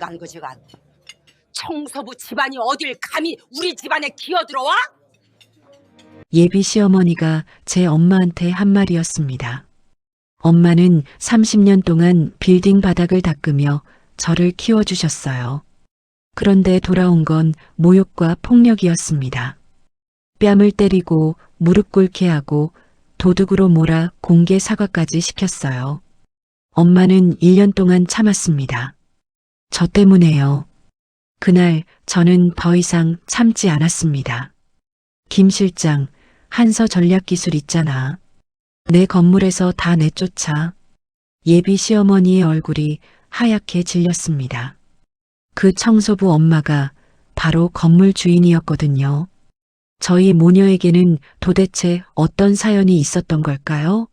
무단거지가 청소부 집안이 어딜 감히 우리 집안에 기어들어와? 예비 시어머니가 제 엄마한테 한 말이었습니다. 엄마는 30년 동안 빌딩 바닥을 닦으며 저를 키워주셨어요. 그런데 돌아온 건 모욕과 폭력이었습니다. 뺨을 때리고 무릎 꿇게 하고 도둑으로 몰아 공개 사과까지 시켰어요. 엄마는 1년 동안 참았습니다. 저 때문에요. 그날 저는 더 이상 참지 않았습니다. 김 실장, 한서 전략기술 있잖아. 내 건물에서 다 내쫓아. 예비 시어머니의 얼굴이 하얗게 질렸습니다. 그 청소부 엄마가 바로 건물 주인이었거든요. 저희 모녀에게는 도대체 어떤 사연이 있었던 걸까요?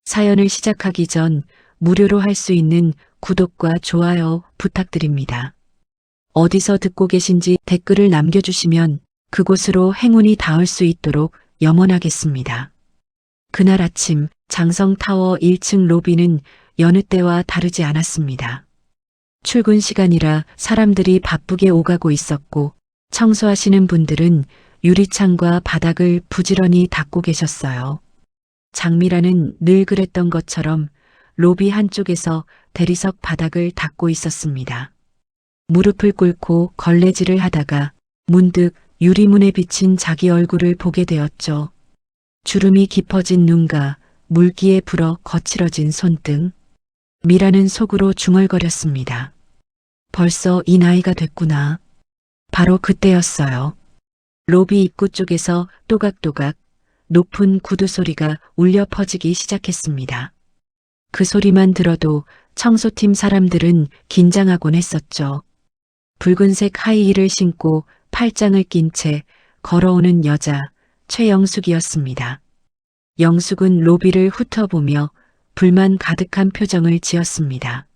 사연을 시작하기 전 무료로 할 수 있는 구독과 좋아요 부탁드립니다. 어디서 듣고 계신지 댓글을 남겨주시면 그곳으로 행운이 닿을 수 있도록 염원하겠습니다. 그날 아침 장성타워 1층 로비는 여느 때와 다르지 않았습니다. 출근 시간이라 사람들이 바쁘게 오가고 있었고 청소하시는 분들은 유리창과 바닥을 부지런히 닦고 계셨어요. 장미라는 늘 그랬던 것처럼 로비 한쪽에서 대리석 바닥을 닦고 있었습니다. 무릎을 꿇고 걸레질을 하다가 문득 유리문에 비친 자기 얼굴을 보게 되었죠. 주름이 깊어진 눈과 물기에 불어 거칠어진 손등. 미라는 속으로 중얼거렸습니다. 벌써 이 나이가 됐구나. 바로 그때였어요. 로비 입구 쪽에서 또각또각 높은 구두 소리가 울려 퍼지기 시작했습니다. 그 소리만 들어도 청소팀 사람들은 긴장하곤 했었죠. 붉은색 하이힐을 신고 팔짱을 낀 채 걸어오는 여자 최영숙이었습니다. 영숙은 로비를 훑어보며 불만 가득한 표정을 지었습니다.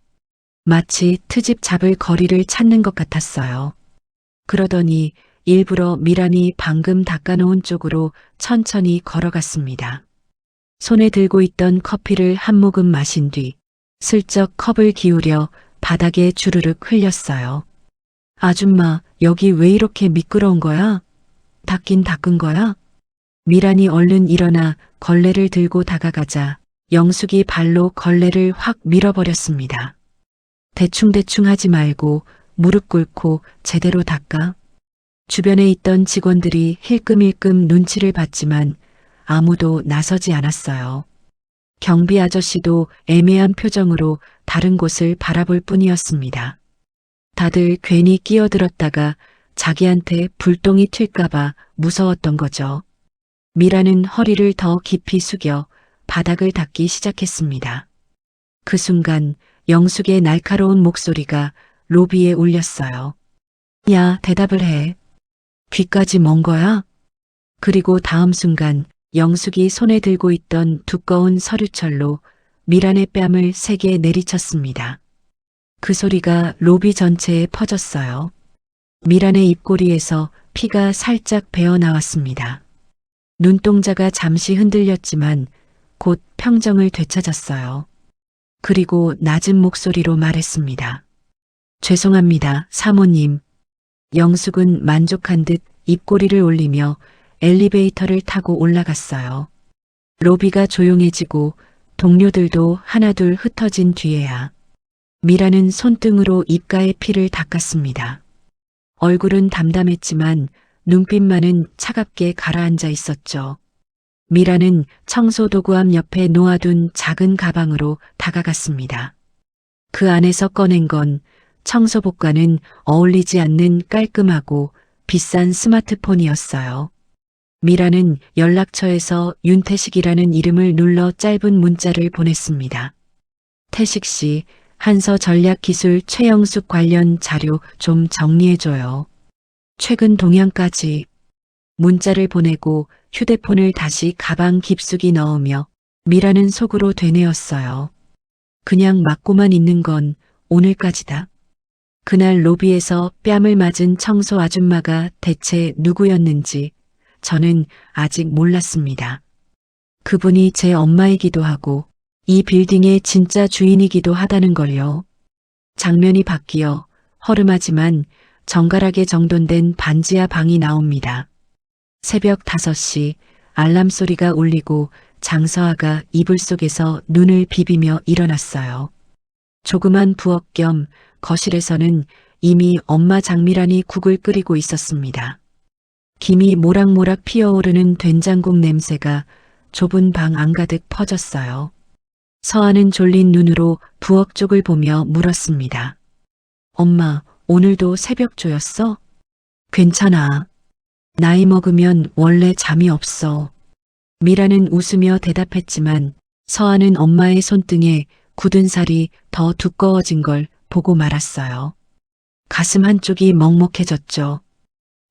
마치 트집 잡을 거리를 찾는 것 같았어요. 그러더니 일부러 미란이 방금 닦아놓은 쪽으로 천천히 걸어갔습니다. 손에 들고 있던 커피를 한 모금 마신 뒤 슬쩍 컵을 기울여 바닥에 주르륵 흘렸어요. 아줌마, 여기 왜 이렇게 미끄러운 거야? 닦긴 닦은 거야? 미란이 얼른 일어나 걸레를 들고 다가가자 영숙이 발로 걸레를 확 밀어버렸습니다. 대충대충 하지 말고 무릎 꿇고 제대로 닦아. 주변에 있던 직원들이 힐끔힐끔 눈치를 봤지만 아무도 나서지 않았어요. 경비 아저씨도 애매한 표정으로 다른 곳을 바라볼 뿐이었습니다. 다들 괜히 끼어들었다가 자기한테 불똥이 튈까봐 무서웠던 거죠. 미라는 허리를 더 깊이 숙여 바닥을 닦기 시작했습니다. 그 순간 영숙의 날카로운 목소리가 로비에 울렸어요. 야, 대답을 해. 귀까지 먼 거야? 그리고 다음 순간 영숙이 손에 들고 있던 두꺼운 서류철로 미란의 뺨을 세게 내리쳤습니다. 그 소리가 로비 전체에 퍼졌어요. 미란의 입꼬리에서 피가 살짝 배어 나왔습니다. 눈동자가 잠시 흔들렸지만 곧 평정을 되찾았어요. 그리고 낮은 목소리로 말했습니다. 죄송합니다, 사모님. 영숙은 만족한 듯 입꼬리를 올리며 엘리베이터를 타고 올라갔어요. 로비가 조용해지고 동료들도 하나둘 흩어진 뒤에야 미라는 손등으로 입가에 피를 닦았습니다. 얼굴은 담담했지만 눈빛만은 차갑게 가라앉아 있었죠. 미라는 청소도구 앞 옆에 놓아둔 작은 가방으로 다가갔습니다. 그 안에서 꺼낸 건 청소복과는 어울리지 않는 깔끔하고 비싼 스마트폰이었어요. 미라는 연락처에서 윤태식이라는 이름을 눌러 짧은 문자를 보냈습니다. 태식 씨, 한서 전략기술 최영숙 관련 자료 좀 정리해줘요. 최근 동향까지. 문자를 보내고 휴대폰을 다시 가방 깊숙이 넣으며 미라는 속으로 되뇌었어요. 그냥 맞고만 있는 건 오늘까지다. 그날 로비에서 뺨을 맞은 청소 아줌마가 대체 누구였는지 저는 아직 몰랐습니다. 그분이 제 엄마이기도 하고 이 빌딩의 진짜 주인이기도 하다는 걸요. 장면이 바뀌어 허름하지만 정갈하게 정돈된 반지하 방이 나옵니다. 새벽 5시 알람 소리가 울리고 장서아가 이불 속에서 눈을 비비며 일어났어요. 조그만 부엌 겸 거실에서는 이미 엄마 장미란이 국을 끓이고 있었습니다. 김이 모락모락 피어오르는 된장국 냄새가 좁은 방 안가득 퍼졌어요. 서아는 졸린 눈으로 부엌 쪽을 보며 물었습니다. 엄마, 오늘도 새벽조였어? 괜찮아. 나이 먹으면 원래 잠이 없어. 미라는 웃으며 대답했지만 서아는 엄마의 손등에 굳은 살이 더 두꺼워진 걸 보고 말았어요. 가슴 한쪽이 먹먹해졌죠.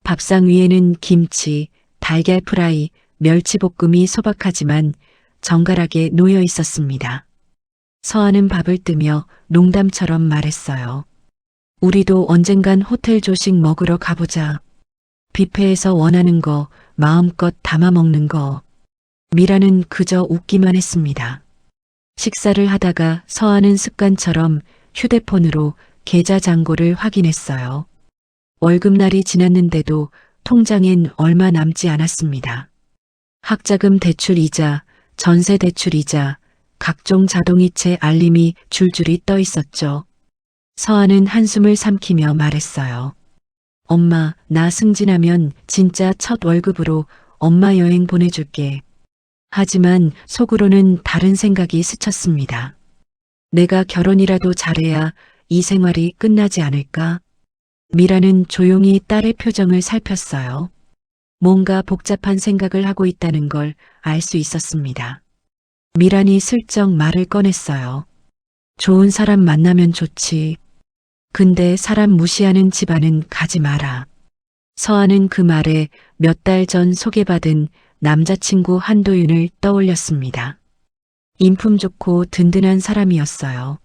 밥상 위에는 김치, 달걀 프라이, 멸치볶음이 소박하지만 정갈하게 놓여 있었습니다. 서아는 밥을 뜨며 농담처럼 말했어요. 우리도 언젠간 호텔 조식 먹으러 가보자. 뷔페에서 원하는 거 마음껏 담아 먹는 거. 미라는 그저 웃기만 했습니다. 식사를 하다가 서아는 습관처럼 휴대폰으로 계좌 잔고를 확인했어요. 월급날이 지났는데도 통장엔 얼마 남지 않았습니다. 학자금 대출이자, 전세 대출이자, 각종 자동이체 알림이 줄줄이 떠 있었죠. 서아는 한숨을 삼키며 말했어요. 엄마, 나 승진하면 진짜 첫 월급으로 엄마 여행 보내줄게. 하지만 속으로는 다른 생각이 스쳤습니다. 내가 결혼이라도 잘해야 이 생활이 끝나지 않을까? 미라는 조용히 딸의 표정을 살폈어요. 뭔가 복잡한 생각을 하고 있다는 걸 알 수 있었습니다. 미란이 슬쩍 말을 꺼냈어요. 좋은 사람 만나면 좋지. 근데 사람 무시하는 집안은 가지 마라. 서아는 그 말에 몇 달 전 소개받은 남자친구 한도윤을 떠올렸습니다. 인품 좋고 든든한 사람이었어요.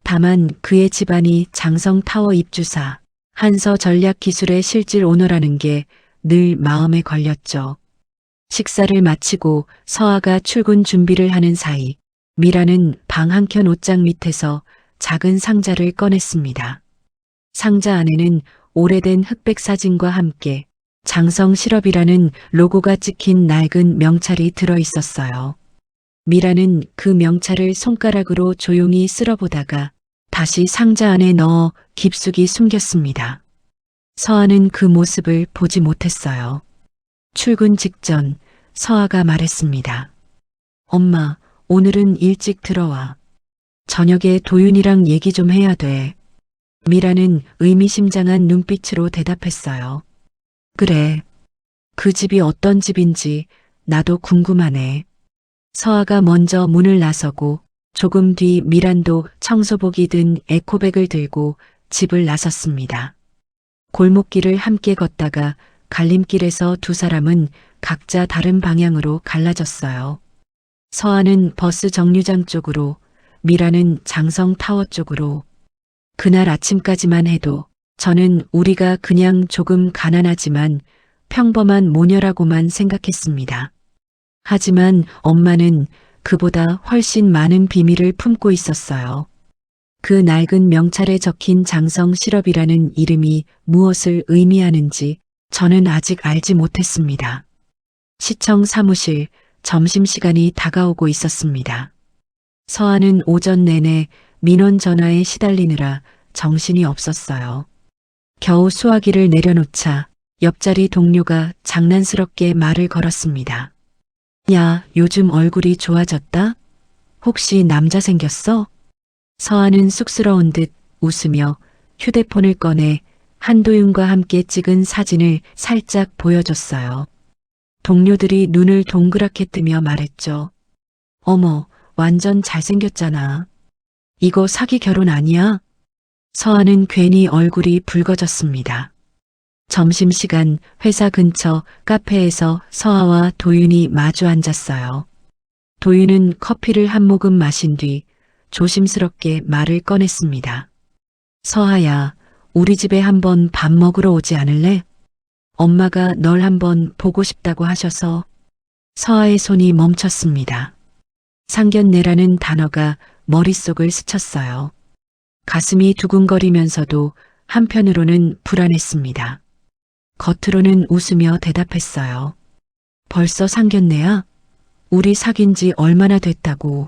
다만 그의 집안이 장성타워 입주사, 한서전략기술의 실질 오너라는 게 늘 마음에 걸렸죠. 식사를 마치고 서아가 출근 준비를 하는 사이 미라는 방 한켠 옷장 밑에서 작은 상자를 꺼냈습니다. 상자 안에는 오래된 흑백 사진과 함께 장성 시럽이라는 로고가 찍힌 낡은 명찰이 들어 있었어요. 미라는 그 명찰을 손가락으로 조용히 쓸어보다가 다시 상자 안에 넣어 깊숙이 숨겼습니다. 서아는 그 모습을 보지 못했어요. 출근 직전 서아가 말했습니다. 엄마, 오늘은 일찍 들어와. 저녁에 도윤이랑 얘기 좀 해야 돼. 미라는 의미심장한 눈빛으로 대답했어요. 그래. 그 집이 어떤 집인지 나도 궁금하네. 서아가 먼저 문을 나서고 조금 뒤 미란도 청소복이 든 에코백을 들고 집을 나섰습니다. 골목길을 함께 걷다가 갈림길에서 두 사람은 각자 다른 방향으로 갈라졌어요. 서아는 버스 정류장 쪽으로, 미라는 장성타워 쪽으로. 그날 아침까지만 해도 저는 우리가 그냥 조금 가난하지만 평범한 모녀라고만 생각했습니다. 하지만 엄마는 그보다 훨씬 많은 비밀을 품고 있었어요. 그 낡은 명찰에 적힌 장성 시럽이라는 이름이 무엇을 의미하는지 저는 아직 알지 못했습니다. 시청 사무실, 점심시간이 다가오고 있었습니다. 서아는 오전 내내 민원 전화에 시달리느라 정신이 없었어요. 겨우 수화기를 내려놓자 옆자리 동료가 장난스럽게 말을 걸었습니다. 야, 요즘 얼굴이 좋아졌다? 혹시 남자 생겼어? 서아는 쑥스러운 듯 웃으며 휴대폰을 꺼내 한도윤과 함께 찍은 사진을 살짝 보여줬어요. 동료들이 눈을 동그랗게 뜨며 말했죠. 어머, 완전 잘생겼잖아. 이거 사기 결혼 아니야? 서아는 괜히 얼굴이 붉어졌습니다. 점심시간 회사 근처 카페에서 서아와 도윤이 마주 앉았어요. 도윤은 커피를 한 모금 마신 뒤 조심스럽게 말을 꺼냈습니다. 서아야, 우리 집에 한번 밥 먹으러 오지 않을래? 엄마가 널 한번 보고 싶다고 하셔서. 서아의 손이 멈췄습니다. 상견례라는 단어가 머릿속을 스쳤어요. 가슴이 두근거리면서도 한편으로는 불안했습니다. 겉으로는 웃으며 대답했어요. 벌써 상견례야? 우리 사귄 지 얼마나 됐다고.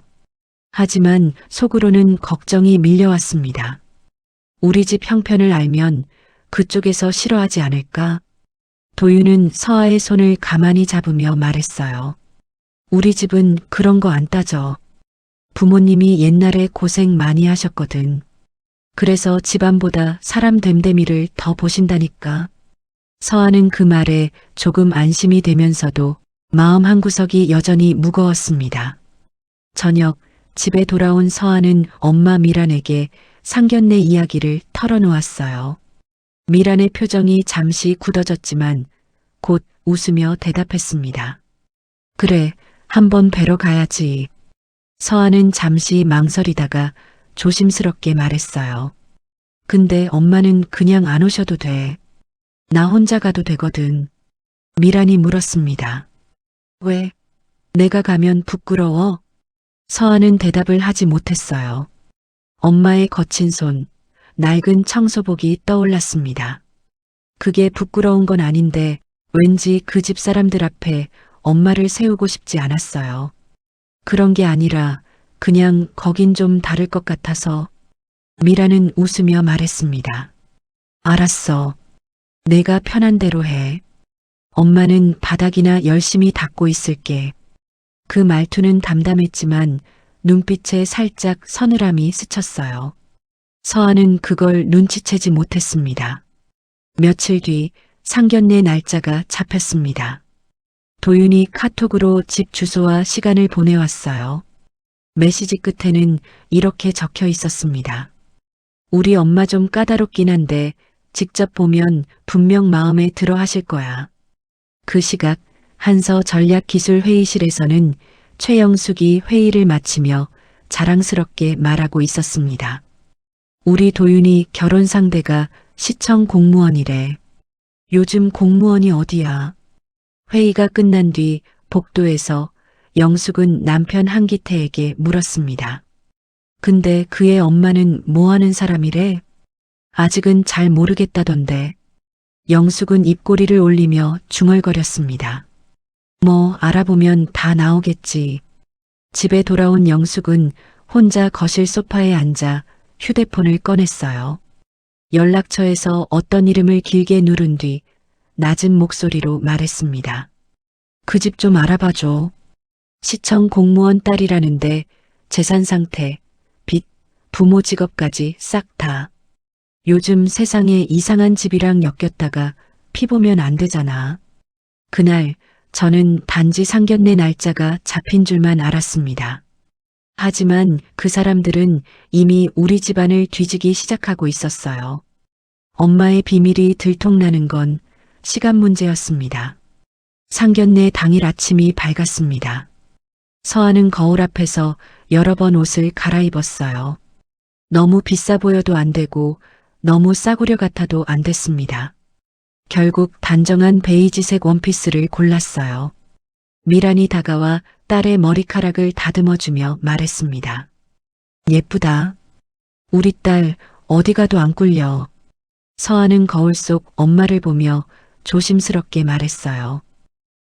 하지만 속으로는 걱정이 밀려왔습니다. 우리 집 형편을 알면 그쪽에서 싫어하지 않을까? 도윤은 서아의 손을 가만히 잡으며 말했어요. 우리 집은 그런 거 안 따져. 부모님이 옛날에 고생 많이 하셨거든. 그래서 집안보다 사람 됨됨이를 더 보신다니까. 서아는 그 말에 조금 안심이 되면서도 마음 한구석이 여전히 무거웠습니다. 저녁 집에 돌아온 서아는 엄마 미란에게 상견례 이야기를 털어놓았어요. 미란의 표정이 잠시 굳어졌지만 곧 웃으며 대답했습니다. 그래, 한번 뵈러 가야지. 서아는 잠시 망설이다가 조심스럽게 말했어요. 근데 엄마는 그냥 안 오셔도 돼. 나 혼자 가도 되거든. 미란이 물었습니다. 왜? 내가 가면 부끄러워? 서아는 대답을 하지 못했어요. 엄마의 거친 손, 낡은 청소복이 떠올랐습니다. 그게 부끄러운 건 아닌데 왠지 그 집 사람들 앞에 엄마를 세우고 싶지 않았어요. 그런 게 아니라 그냥 거긴 좀 다를 것 같아서. 미라는 웃으며 말했습니다. 알았어. 내가 편한 대로 해. 엄마는 바닥이나 열심히 닦고 있을게. 그 말투는 담담했지만 눈빛에 살짝 서늘함이 스쳤어요. 서아는 그걸 눈치채지 못했습니다. 며칠 뒤 상견례 날짜가 잡혔습니다. 도윤이 카톡으로 집 주소와 시간을 보내왔어요. 메시지 끝에는 이렇게 적혀 있었습니다. 우리 엄마 좀 까다롭긴 한데 직접 보면 분명 마음에 들어 하실 거야. 그 시각 한서 전략기술회의실에서는 최영숙이 회의를 마치며 자랑스럽게 말하고 있었습니다. 우리 도윤이 결혼 상대가 시청 공무원이래. 요즘 공무원이 어디야? 회의가 끝난 뒤 복도에서 영숙은 남편 한기태에게 물었습니다. 근데 그의 엄마는 뭐 하는 사람이래? 아직은 잘 모르겠다던데. 영숙은 입꼬리를 올리며 중얼거렸습니다. 뭐 알아보면 다 나오겠지. 집에 돌아온 영숙은 혼자 거실 소파에 앉아 휴대폰을 꺼냈어요. 연락처에서 어떤 이름을 길게 누른 뒤 낮은 목소리로 말했습니다. 그 집 좀 알아봐줘. 시청 공무원 딸이라는데 재산 상태, 빚, 부모 직업까지 싹 다. 요즘 세상에 이상한 집이랑 엮였다가 피보면 안 되잖아. 그날 저는 단지 상견례 날짜가 잡힌 줄만 알았습니다. 하지만 그 사람들은 이미 우리 집안을 뒤지기 시작하고 있었어요. 엄마의 비밀이 들통나는 건 시간 문제였습니다. 상견례 당일 아침이 밝았습니다. 서아는 거울 앞에서 여러 번 옷을 갈아입었어요. 너무 비싸 보여도 안 되고 너무 싸구려 같아도 안 됐습니다. 결국 단정한 베이지색 원피스를 골랐어요. 미란이 다가와 딸의 머리카락을 다듬어주며 말했습니다. 예쁘다. 우리 딸 어디 가도 안 꿀려. 서아는 거울 속 엄마를 보며 조심스럽게 말했어요.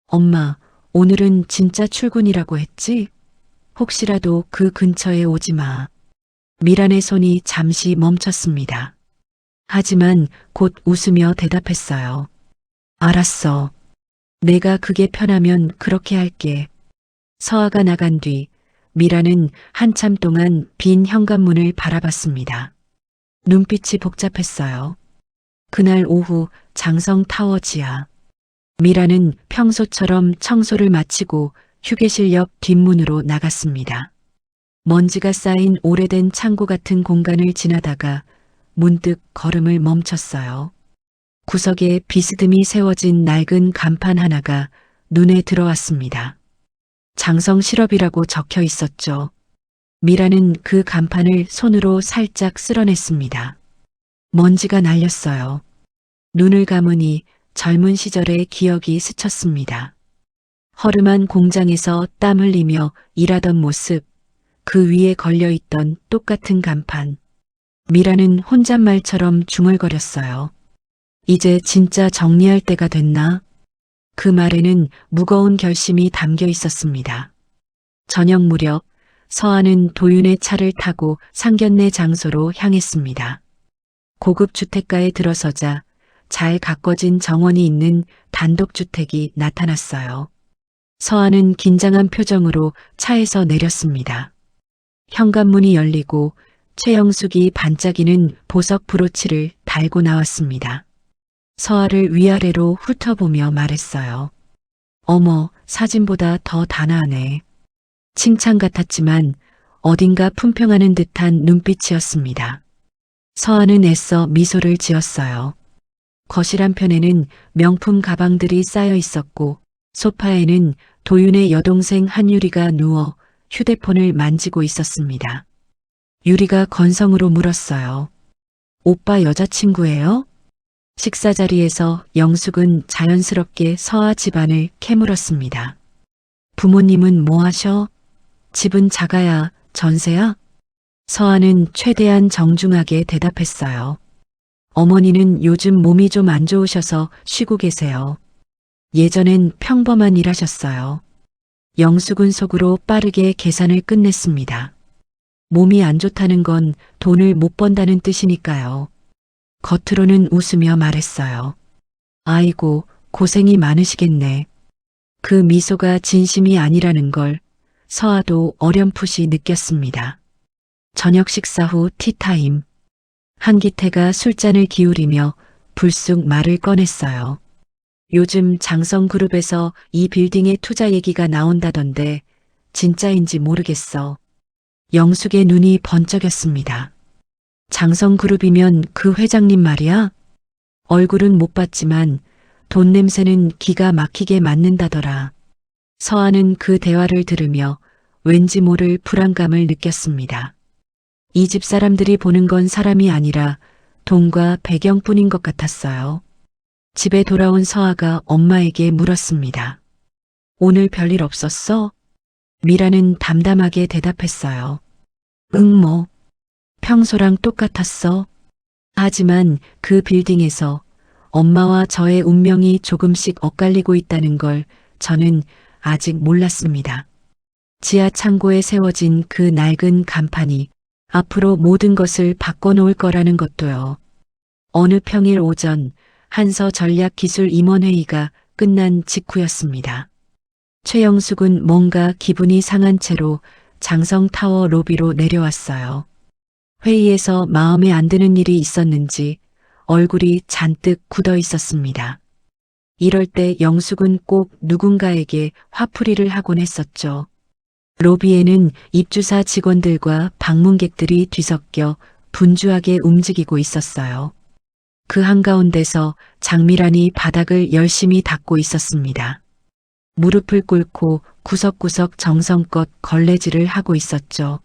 엄마, 오늘은 진짜 출근이라고 했지? 혹시라도 그 근처에 오지 마. 미란의 손이 잠시 멈췄습니다. 하지만 곧 웃으며 대답했어요. 알았어. 내가 그게 편하면 그렇게 할게. 서아가 나간 뒤 미라는 한참 동안 빈 현관문을 바라봤습니다. 눈빛이 복잡했어요. 그날 오후 장성타워 지하. 미라는 평소처럼 청소를 마치고 휴게실 옆 뒷문으로 나갔습니다. 먼지가 쌓인 오래된 창고 같은 공간을 지나다가 문득 걸음을 멈췄어요. 구석에 비스듬히 세워진 낡은 간판 하나가 눈에 들어왔습니다. 장성 실업이라고 적혀 있었죠. 미라는 그 간판을 손으로 살짝 쓸어냈습니다. 먼지가 날렸어요. 눈을 감으니 젊은 시절의 기억이 스쳤습니다. 허름한 공장에서 땀 흘리며 일하던 모습, 그 위에 걸려있던 똑같은 간판. 미라는 혼잣말처럼 중얼거렸어요. 이제 진짜 정리할 때가 됐나? 그 말에는 무거운 결심이 담겨 있었습니다. 저녁 무렵 서아는 도윤의 차를 타고 상견례 장소로 향했습니다. 고급 주택가에 들어서자 잘 가꿔진 정원이 있는 단독주택이 나타났어요. 서아는 긴장한 표정으로 차에서 내렸습니다. 현관문이 열리고 최영숙이 반짝이는 보석 브로치를 달고 나왔습니다. 서아를 위아래로 훑어보며 말했어요. 어머, 사진보다 더 단아하네. 칭찬 같았지만 어딘가 품평하는 듯한 눈빛이었습니다. 서아는 애써 미소를 지었어요. 거실 한편에는 명품 가방들이 쌓여 있었고 소파에는 도윤의 여동생 한유리가 누워 휴대폰을 만지고 있었습니다. 유리가 건성으로 물었어요. 오빠 여자친구예요? 식사 자리에서 영숙은 자연스럽게 서아 집안을 캐물었습니다. 부모님은 뭐 하셔? 집은 작아야 전세야? 서아는 최대한 정중하게 대답했어요. 어머니는 요즘 몸이 좀 안 좋으셔서 쉬고 계세요. 예전엔 평범한 일 하셨어요. 영숙은 속으로 빠르게 계산을 끝냈습니다. 몸이 안 좋다는 건 돈을 못 번다는 뜻이니까요. 겉으로는 웃으며 말했어요. 아이고, 고생이 많으시겠네. 그 미소가 진심이 아니라는 걸 서아도 어렴풋이 느꼈습니다. 저녁 식사 후 티타임. 한기태가 술잔을 기울이며 불쑥 말을 꺼냈어요. 요즘 장성그룹에서 이 빌딩의 투자 얘기가 나온다던데 진짜인지 모르겠어. 영숙의 눈이 번쩍였습니다. 장성그룹이면 그 회장님 말이야? 얼굴은 못 봤지만 돈 냄새는 기가 막히게 맡는다더라. 서아는 그 대화를 들으며 왠지 모를 불안감을 느꼈습니다. 이 집 사람들이 보는 건 사람이 아니라 돈과 배경뿐인 것 같았어요. 집에 돌아온 서아가 엄마에게 물었습니다. 오늘 별일 없었어? 미라는 담담하게 대답했어요. 응 뭐. 평소랑 똑같았어. 하지만 그 빌딩에서 엄마와 저의 운명이 조금씩 엇갈리고 있다는 걸 저는 아직 몰랐습니다. 지하 창고에 세워진 그 낡은 간판이 앞으로 모든 것을 바꿔놓을 거라는 것도요. 어느 평일 오전 한서 전략기술임원회의가 끝난 직후였습니다. 최영숙은 뭔가 기분이 상한 채로 장성타워 로비로 내려왔어요. 회의에서 마음에 안 드는 일이 있었는지 얼굴이 잔뜩 굳어 있었습니다. 이럴 때 영숙은 꼭 누군가에게 화풀이를 하곤 했었죠. 로비에는 입주사 직원들과 방문객들이 뒤섞여 분주하게 움직이고 있었어요. 그 한가운데서 장미란이 바닥을 열심히 닦고 있었습니다. 무릎을 꿇고 구석구석 정성껏 걸레질을 하고 있었죠.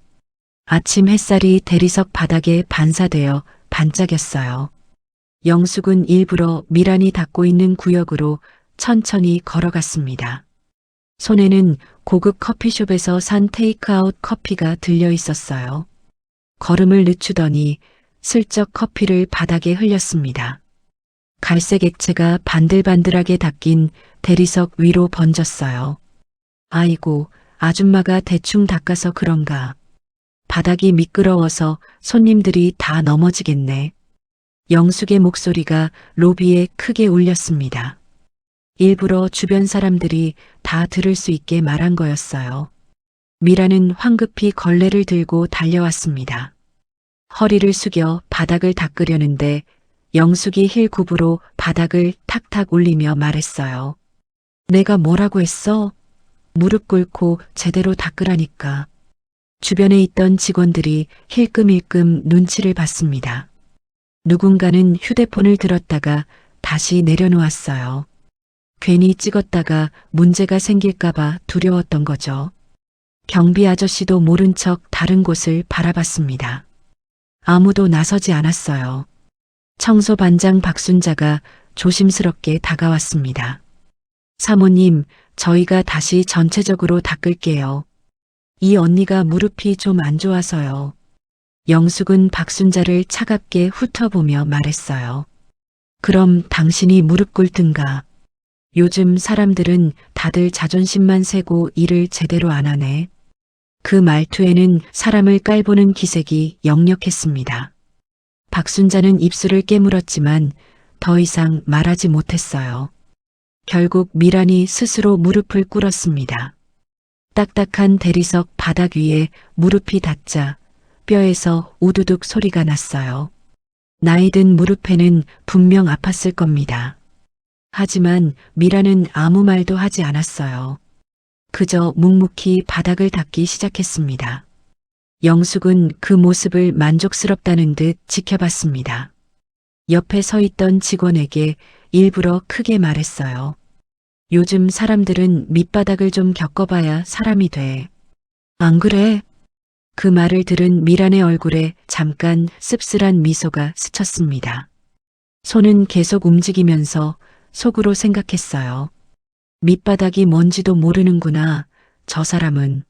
아침 햇살이 대리석 바닥에 반사되어 반짝였어요. 영숙은 일부러 미란이 닦고 있는 구역으로 천천히 걸어갔습니다. 손에는 고급 커피숍에서 산 테이크아웃 커피가 들려 있었어요. 걸음을 늦추더니 슬쩍 커피를 바닥에 흘렸습니다. 갈색 액체가 반들반들하게 닦인 대리석 위로 번졌어요. 아이고, 아줌마가 대충 닦아서 그런가. 바닥이 미끄러워서 손님들이 다 넘어지겠네. 영숙의 목소리가 로비에 크게 울렸습니다. 일부러 주변 사람들이 다 들을 수 있게 말한 거였어요. 미라는 황급히 걸레를 들고 달려왔습니다. 허리를 숙여 바닥을 닦으려는데 영숙이 힐굽으로 바닥을 탁탁 울리며 말했어요. 내가 뭐라고 했어? 무릎 꿇고 제대로 닦으라니까. 주변에 있던 직원들이 힐끔힐끔 눈치를 봤습니다. 누군가는 휴대폰을 들었다가 다시 내려놓았어요. 괜히 찍었다가 문제가 생길까봐 두려웠던 거죠. 경비 아저씨도 모른 척 다른 곳을 바라봤습니다. 아무도 나서지 않았어요. 청소반장 박순자가 조심스럽게 다가왔습니다. 사모님, 저희가 다시 전체적으로 닦을게요. 이 언니가 무릎이 좀 안 좋아서요. 영숙은 박순자를 차갑게 훑어보며 말했어요. 그럼 당신이 무릎 꿇든가. 요즘 사람들은 다들 자존심만 세고 일을 제대로 안 하네. 그 말투에는 사람을 깔보는 기색이 역력했습니다. 박순자는 입술을 깨물었지만 더 이상 말하지 못했어요. 결국 미란이 스스로 무릎을 꿇었습니다. 딱딱한 대리석 바닥 위에 무릎이 닿자 뼈에서 우두둑 소리가 났어요. 나이든 무릎에는 분명 아팠을 겁니다. 하지만 미라는 아무 말도 하지 않았어요. 그저 묵묵히 바닥을 닦기 시작했습니다. 영숙은 그 모습을 만족스럽다는 듯 지켜봤습니다. 옆에 서 있던 직원에게 일부러 크게 말했어요. 요즘 사람들은 밑바닥을 좀 겪어봐야 사람이 돼. 안 그래? 그 말을 들은 미란의 얼굴에 잠깐 씁쓸한 미소가 스쳤습니다. 손은 계속 움직이면서 속으로 생각했어요. 밑바닥이 뭔지도 모르는구나. 저 사람은.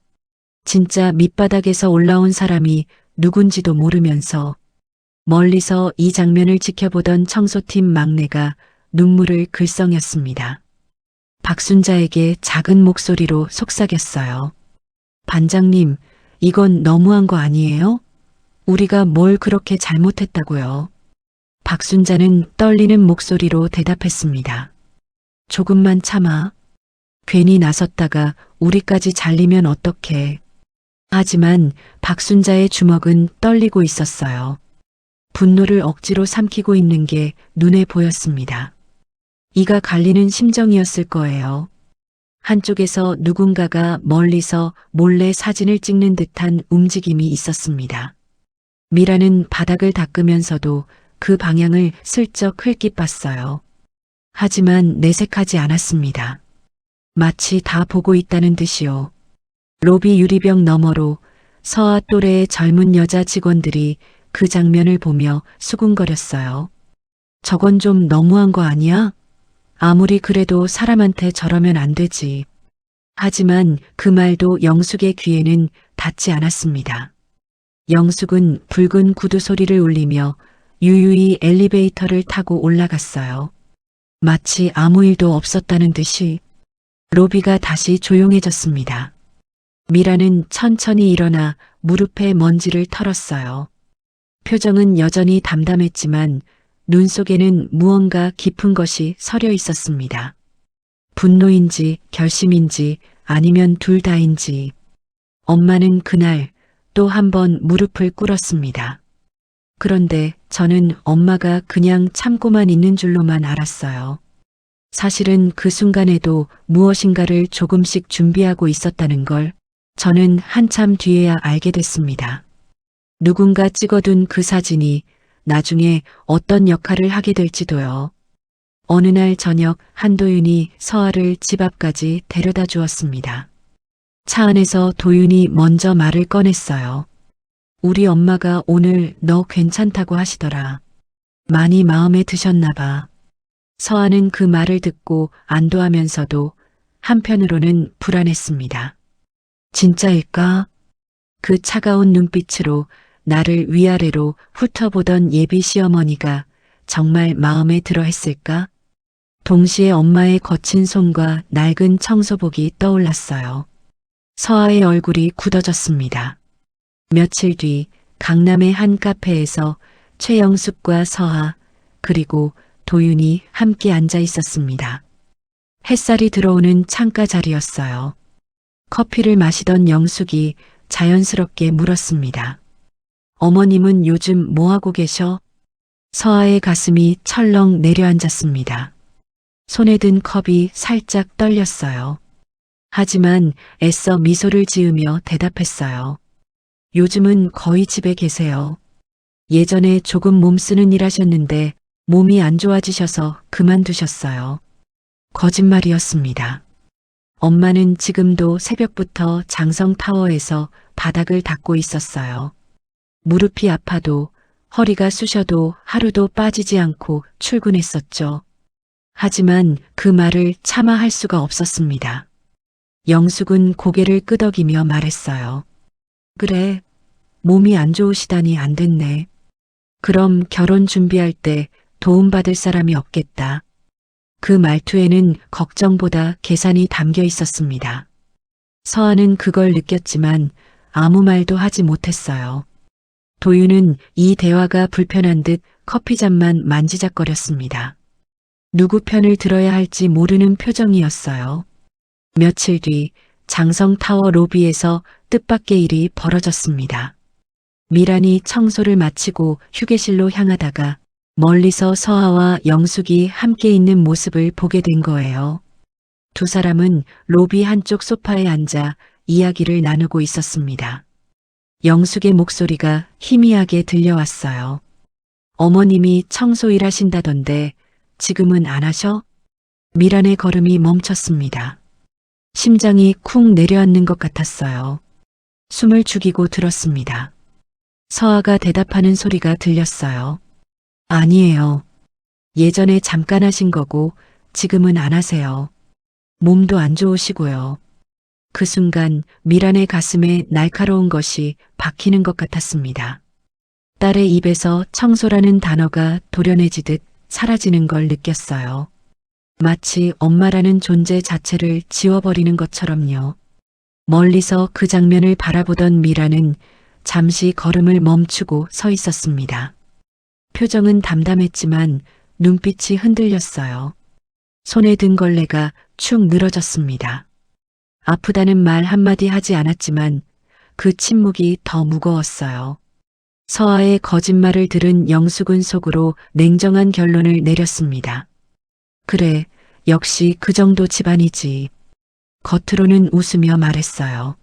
진짜 밑바닥에서 올라온 사람이 누군지도 모르면서 멀리서 이 장면을 지켜보던 청소팀 막내가 눈물을 글썽였습니다. 박순자에게 작은 목소리로 속삭였어요. 반장님, 이건 너무한 거 아니에요? 우리가 뭘 그렇게 잘못했다고요? 박순자는 떨리는 목소리로 대답했습니다. 조금만 참아. 괜히 나섰다가 우리까지 잘리면 어떡해. 하지만 박순자의 주먹은 떨리고 있었어요. 분노를 억지로 삼키고 있는 게 눈에 보였습니다. 이가 갈리는 심정이었을 거예요. 한쪽에서 누군가가 멀리서 몰래 사진을 찍는 듯한 움직임이 있었습니다. 미라는 바닥을 닦으면서도 그 방향을 슬쩍 흘낏봤어요. 하지만 내색하지 않았습니다. 마치 다 보고 있다는 듯이요. 로비 유리병 너머로 서아 또래의 젊은 여자 직원들이 그 장면을 보며 수군거렸어요. 저건 좀 너무한 거 아니야? 아무리 그래도 사람한테 저러면 안 되지. 하지만 그 말도 영숙의 귀에는 닿지 않았습니다. 영숙은 붉은 구두 소리를 울리며 유유히 엘리베이터를 타고 올라갔어요. 마치 아무 일도 없었다는 듯이 로비가 다시 조용해졌습니다. 미라는 천천히 일어나 무릎에 먼지를 털었어요. 표정은 여전히 담담했지만 눈 속에는 무언가 깊은 것이 서려 있었습니다. 분노인지 결심인지 아니면 둘 다인지. 엄마는 그날 또 한 번 무릎을 꿇었습니다. 그런데 저는 엄마가 그냥 참고만 있는 줄로만 알았어요. 사실은 그 순간에도 무엇인가를 조금씩 준비하고 있었다는 걸 저는 한참 뒤에야 알게 됐습니다. 누군가 찍어둔 그 사진이 나중에 어떤 역할을 하게 될지도요. 어느 날 저녁 한도윤이 서아를 집 앞까지 데려다 주었습니다. 차 안에서 도윤이 먼저 말을 꺼냈어요. 우리 엄마가 오늘 너 괜찮다고 하시더라. 많이 마음에 드셨나 봐. 서아는 그 말을 듣고 안도하면서도 한편으로는 불안했습니다. 진짜일까? 그 차가운 눈빛으로 나를 위아래로 훑어보던 예비 시어머니가 정말 마음에 들어 했을까? 동시에 엄마의 거친 손과 낡은 청소복이 떠올랐어요. 서아의 얼굴이 굳어졌습니다. 며칠 뒤 강남의 한 카페에서 최영숙과 서아 그리고 도윤이 함께 앉아 있었습니다. 햇살이 들어오는 창가 자리였어요. 커피를 마시던 영숙이 자연스럽게 물었습니다. 어머님은 요즘 뭐하고 계셔? 서아의 가슴이 철렁 내려앉았습니다. 손에 든 컵이 살짝 떨렸어요. 하지만 애써 미소를 지으며 대답했어요. 요즘은 거의 집에 계세요. 예전에 조금 몸쓰는 일 하셨는데 몸이 안 좋아지셔서 그만두셨어요. 거짓말이었습니다. 엄마는 지금도 새벽부터 장성타워에서 바닥을 닦고 있었어요. 무릎이 아파도 허리가 쑤셔도 하루도 빠지지 않고 출근했었죠. 하지만 그 말을 차마 할 수가 없었습니다. 영숙은 고개를 끄덕이며 말했어요. 그래, 몸이 안 좋으시다니 안 됐네. 그럼 결혼 준비할 때 도움받을 사람이 없겠다. 그 말투에는 걱정보다 계산이 담겨 있었습니다. 서아는 그걸 느꼈지만 아무 말도 하지 못했어요. 도윤은 이 대화가 불편한 뜻 커피잔만 만지작거렸습니다. 누구 편을 들어야 할지 모르는 표정이었어요. 며칠 뒤 장성타워 로비에서 뜻밖의 일이 벌어졌습니다. 미란이 청소를 마치고 휴게실로 향하다가 멀리서 서아와 영숙이 함께 있는 모습을 보게 된 거예요. 두 사람은 로비 한쪽 소파에 앉아 이야기를 나누고 있었습니다. 영숙의 목소리가 희미하게 들려왔어요. 어머님이 청소 일하신다던데 지금은 안 하셔? 미란의 걸음이 멈췄습니다. 심장이 쿵 내려앉는 것 같았어요. 숨을 죽이고 들었습니다. 서아가 대답하는 소리가 들렸어요. 아니에요. 예전에 잠깐 하신 거고 지금은 안 하세요. 몸도 안 좋으시고요. 그 순간 미란의 가슴에 날카로운 것이 박히는 것 같았습니다. 딸의 입에서 청소라는 단어가 도련해지듯 사라지는 걸 느꼈어요. 마치 엄마라는 존재 자체를 지워버리는 것처럼요. 멀리서 그 장면을 바라보던 미란은 잠시 걸음을 멈추고 서 있었습니다. 표정은 담담했지만 눈빛이 흔들렸어요. 손에 든 걸레가 축 늘어졌습니다. 아프다는 말 한마디 하지 않았지만 그 침묵이 더 무거웠어요. 서아의 거짓말을 들은 영숙은 속으로 냉정한 결론을 내렸습니다. 그래, 역시 그 정도 집안이지. 겉으로는 웃으며 말했어요.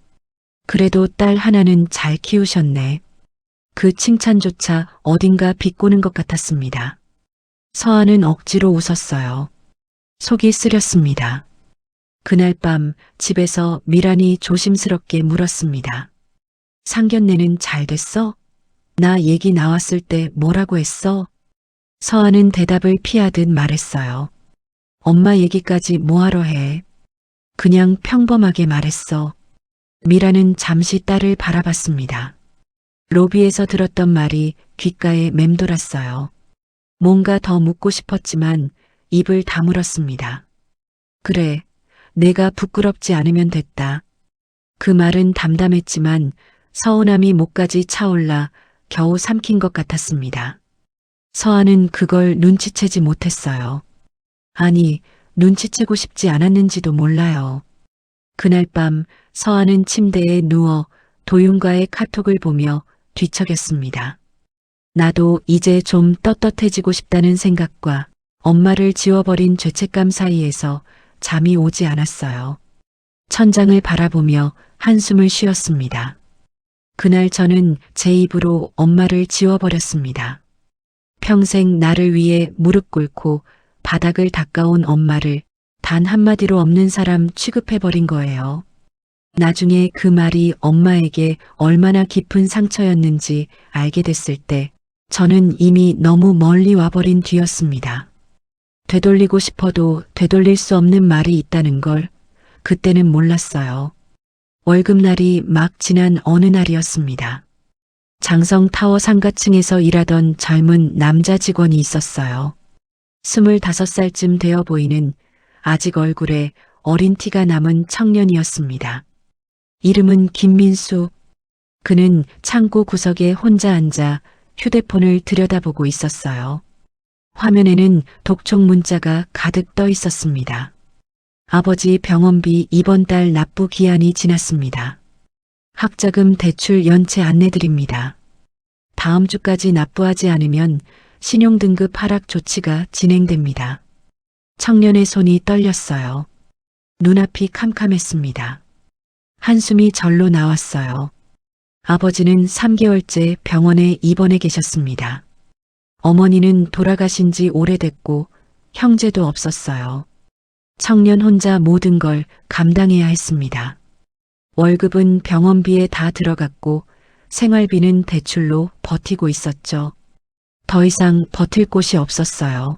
그래도 딸 하나는 잘 키우셨네. 그 칭찬조차 어딘가 비꼬는 것 같았습니다. 서아는 억지로 웃었어요. 속이 쓰렸습니다. 그날 밤 집에서 미란이 조심스럽게 물었습니다. 상견례는 잘 됐어? 나 얘기 나왔을 때 뭐라고 했어? 서아는 대답을 피하듯 말했어요. 엄마 얘기까지 뭐하러 해? 그냥 평범하게 말했어. 미라는 잠시 딸을 바라봤습니다. 로비에서 들었던 말이 귓가에 맴돌았어요. 뭔가 더 묻고 싶었지만 입을 다물었습니다. 그래, 내가 부끄럽지 않으면 됐다. 그 말은 담담했지만 서운함이 목까지 차올라 겨우 삼킨 것 같았습니다. 서아는 그걸 눈치채지 못했어요. 아니, 눈치채고 싶지 않았는지도 몰라요. 그날 밤 서아는 침대에 누워 도윤과의 카톡을 보며 뒤척였습니다. 나도 이제 좀 떳떳해지고 싶다는 생각과 엄마를 지워버린 죄책감 사이에서 잠이 오지 않았어요. 천장을 바라보며 한숨을 쉬었습니다. 그날 저는 제 입으로 엄마를 지워버렸습니다. 평생 나를 위해 무릎 꿇고 바닥을 닦아온 엄마를 단 한마디로 없는 사람 취급해버린 거예요. 나중에 그 말이 엄마에게 얼마나 깊은 상처였는지 알게 됐을 때 저는 이미 너무 멀리 와버린 뒤였습니다. 되돌리고 싶어도 되돌릴 수 없는 말이 있다는 걸 그때는 몰랐어요. 월급날이 막 지난 어느 날이었습니다. 장성타워 상가층에서 일하던 젊은 남자 직원이 있었어요. 25살쯤 되어 보이는 아직 얼굴에 어린 티가 남은 청년이었습니다. 이름은 김민수. 그는 창고 구석에 혼자 앉아 휴대폰을 들여다보고 있었어요. 화면에는 독촉 문자가 가득 떠 있었습니다. 아버지 병원비 이번 달 납부 기한이 지났습니다. 학자금 대출 연체 안내드립니다. 다음 주까지 납부하지 않으면 신용등급 하락 조치가 진행됩니다. 청년의 손이 떨렸어요. 눈앞이 캄캄했습니다. 한숨이 절로 나왔어요. 아버지는 3개월째 병원에 입원해 계셨습니다. 어머니는 돌아가신 지 오래됐고 형제도 없었어요. 청년 혼자 모든 걸 감당해야 했습니다. 월급은 병원비에 다 들어갔고 생활비는 대출로 버티고 있었죠. 더 이상 버틸 곳이 없었어요.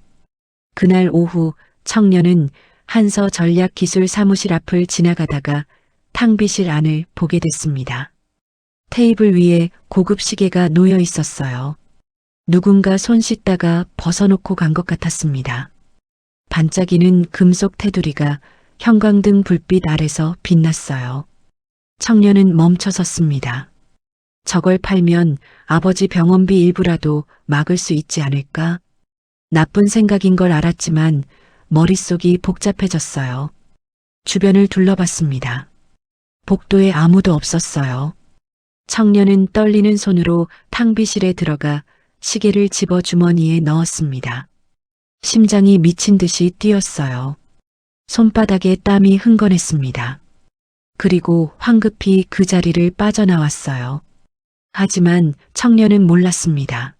그날 오후 청년은 한서 전략기술 사무실 앞을 지나가다가 탕비실 안을 보게 됐습니다. 테이블 위에 고급 시계가 놓여 있었어요. 누군가 손 씻다가 벗어놓고 간 것 같았습니다. 반짝이는 금속 테두리가 형광등 불빛 아래서 빛났어요. 청년은 멈춰 섰습니다. 저걸 팔면 아버지 병원비 일부라도 막을 수 있지 않을까? 나쁜 생각인 걸 알았지만 머릿속이 복잡해졌어요. 주변을 둘러봤습니다. 복도에 아무도 없었어요. 청년은 떨리는 손으로 탕비실에 들어가 시계를 집어 주머니에 넣었습니다. 심장이 미친 듯이 뛰었어요. 손바닥에 땀이 흥건했습니다. 그리고 황급히 그 자리를 빠져나왔어요. 하지만 청년은 몰랐습니다.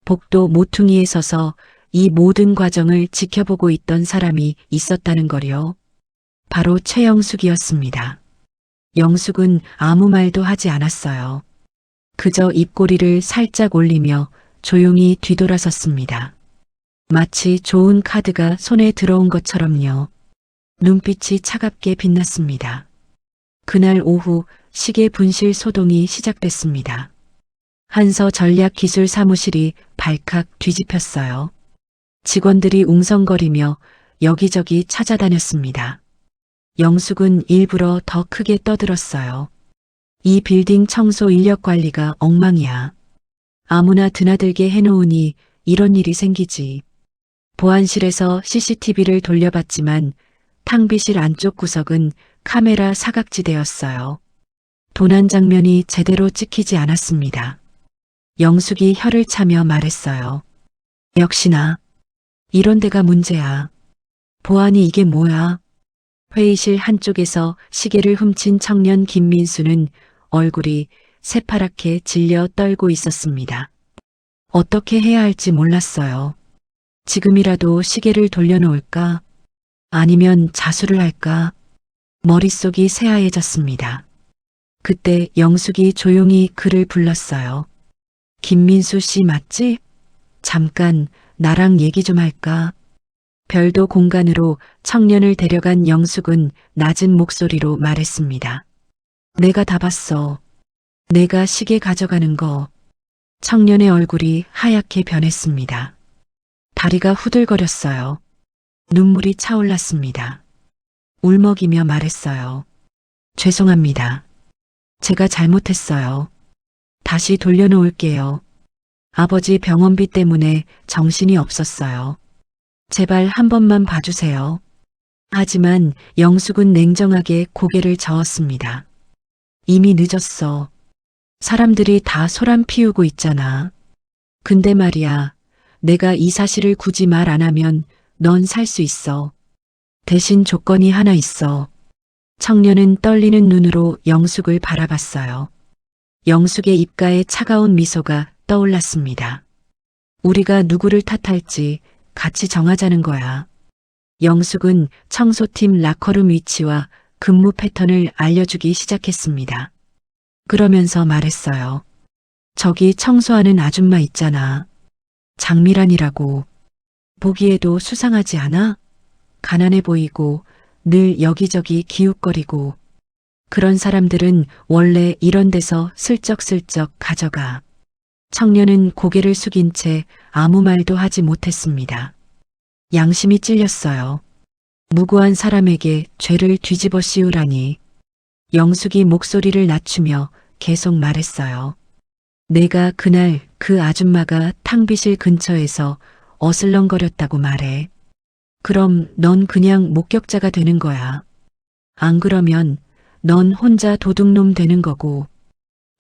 복도 모퉁이에 서서 이 모든 과정을 지켜보고 있던 사람이 있었다는 거요. 바로 최영숙이었습니다. 영숙은 아무 말도 하지 않았어요. 그저 입꼬리를 살짝 올리며 조용히 뒤돌아섰습니다. 마치 좋은 카드가 손에 들어온 것처럼요. 눈빛이 차갑게 빛났습니다. 그날 오후 시계 분실 소동이 시작됐습니다. 한서 전략기술 사무실이 발칵 뒤집혔어요. 직원들이 웅성거리며 여기저기 찾아다녔습니다. 영숙은 일부러 더 크게 떠들었어요. 이 빌딩 청소 인력 관리가 엉망이야. 아무나 드나들게 해놓으니 이런 일이 생기지. 보안실에서 CCTV를 돌려봤지만 탕비실 안쪽 구석은 카메라 사각지대였어요. 도난 장면이 제대로 찍히지 않았습니다. 영숙이 혀를 차며 말했어요. 역시나 이런 데가 문제야. 보안이 이게 뭐야? 회의실 한쪽에서 시계를 훔친 청년 김민수는 얼굴이 새파랗게 질려 떨고 있었습니다. 어떻게 해야 할지 몰랐어요. 지금이라도 시계를 돌려놓을까? 아니면 자수를 할까? 머릿속이 새하얘졌습니다. 그때 영숙이 조용히 그를 불렀어요. 김민수 씨 맞지? 잠깐 나랑 얘기 좀 할까? 별도 공간으로 청년을 데려간 영숙은 낮은 목소리로 말했습니다. 내가 다 봤어. 내가 시계 가져가는 거. 청년의 얼굴이 하얗게 변했습니다. 다리가 후들거렸어요. 눈물이 차올랐습니다. 울먹이며 말했어요. 죄송합니다. 제가 잘못했어요. 다시 돌려놓을게요. 아버지 병원비 때문에 정신이 없었어요. 제발 한 번만 봐주세요. 하지만 영숙은 냉정하게 고개를 저었습니다. 이미 늦었어. 사람들이 다 소란 피우고 있잖아. 근데 말이야, 내가 이 사실을 굳이 말 안 하면 넌 살 수 있어. 대신 조건이 하나 있어. 청년은 떨리는 눈으로 영숙을 바라봤어요. 영숙의 입가에 차가운 미소가 떠올랐습니다. 우리가 누구를 탓할지 같이 정하자는 거야. 영숙은 청소팀 라커룸 위치와 근무 패턴을 알려주기 시작했습니다. 그러면서 말했어요. 저기 청소하는 아줌마 있잖아. 장미란이라고. 보기에도 수상하지 않아? 가난해 보이고 늘 여기저기 기웃거리고. 그런 사람들은 원래 이런 데서 슬쩍슬쩍 가져가. 청년은 고개를 숙인 채 아무 말도 하지 못했습니다. 양심이 찔렸어요. 무고한 사람에게 죄를 뒤집어 씌우라니. 영숙이 목소리를 낮추며 계속 말했어요. 내가 그날 그 아줌마가 탕비실 근처에서 어슬렁거렸다고 말해. 그럼 넌 그냥 목격자가 되는 거야. 안 그러면 넌 혼자 도둑놈 되는 거고,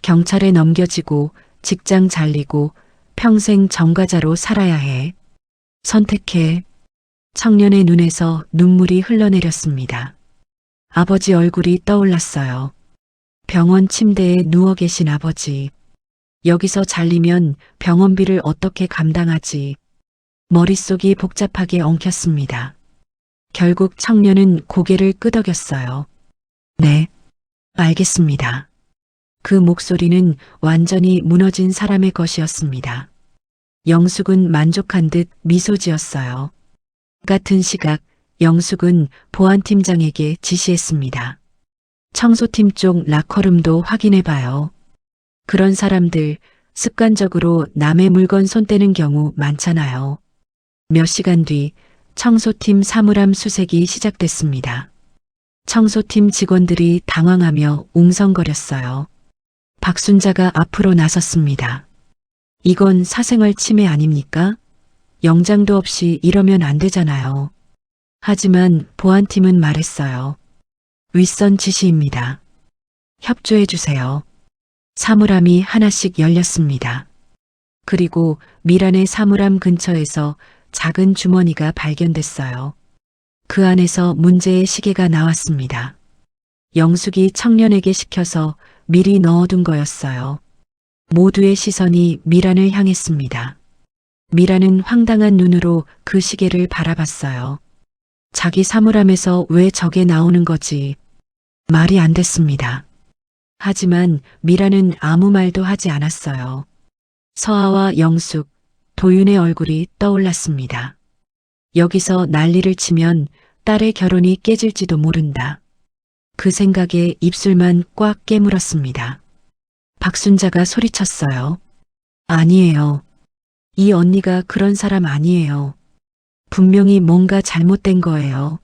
경찰에 넘겨지고 직장 잘리고 평생 정과자로 살아야 해. 선택해. 청년의 눈에서 눈물이 흘러내렸습니다. 아버지 얼굴이 떠올랐어요. 병원 침대에 누워 계신 아버지. 여기서 잘리면 병원비를 어떻게 감당하지? 머릿속이 복잡하게 엉켰습니다. 결국 청년은 고개를 끄덕였어요. 네, 알겠습니다. 그 목소리는 완전히 무너진 사람의 것이었습니다. 영숙은 만족한 듯 미소 지었어요. 같은 시각 영숙은 보안팀장에게 지시했습니다. 청소팀 쪽 라커룸도 확인해봐요. 그런 사람들 습관적으로 남의 물건 손 떼는 경우 많잖아요. 몇 시간 뒤 청소팀 사물함 수색이 시작됐습니다. 청소팀 직원들이 당황하며 웅성거렸어요. 박순자가 앞으로 나섰습니다. 이건 사생활 침해 아닙니까? 영장도 없이 이러면 안 되잖아요. 하지만 보안팀은 말했어요. 윗선 지시입니다. 협조해 주세요. 사물함이 하나씩 열렸습니다. 그리고 미란의 사물함 근처에서 작은 주머니가 발견됐어요. 그 안에서 문제의 시계가 나왔습니다. 영숙이 청년에게 시켜서 미리 넣어둔 거였어요. 모두의 시선이 미란을 향했습니다. 미란은 황당한 눈으로 그 시계를 바라봤어요. 자기 사물함에서 왜 저게 나오는 거지? 말이 안 됐습니다. 하지만 미란은 아무 말도 하지 않았어요. 서아와 영숙, 도윤의 얼굴이 떠올랐습니다. 여기서 난리를 치면 딸의 결혼이 깨질지도 모른다. 그 생각에 입술만 꽉 깨물었습니다. 박순자가 소리쳤어요. 아니에요. 이 언니가 그런 사람 아니에요. 분명히 뭔가 잘못된 거예요.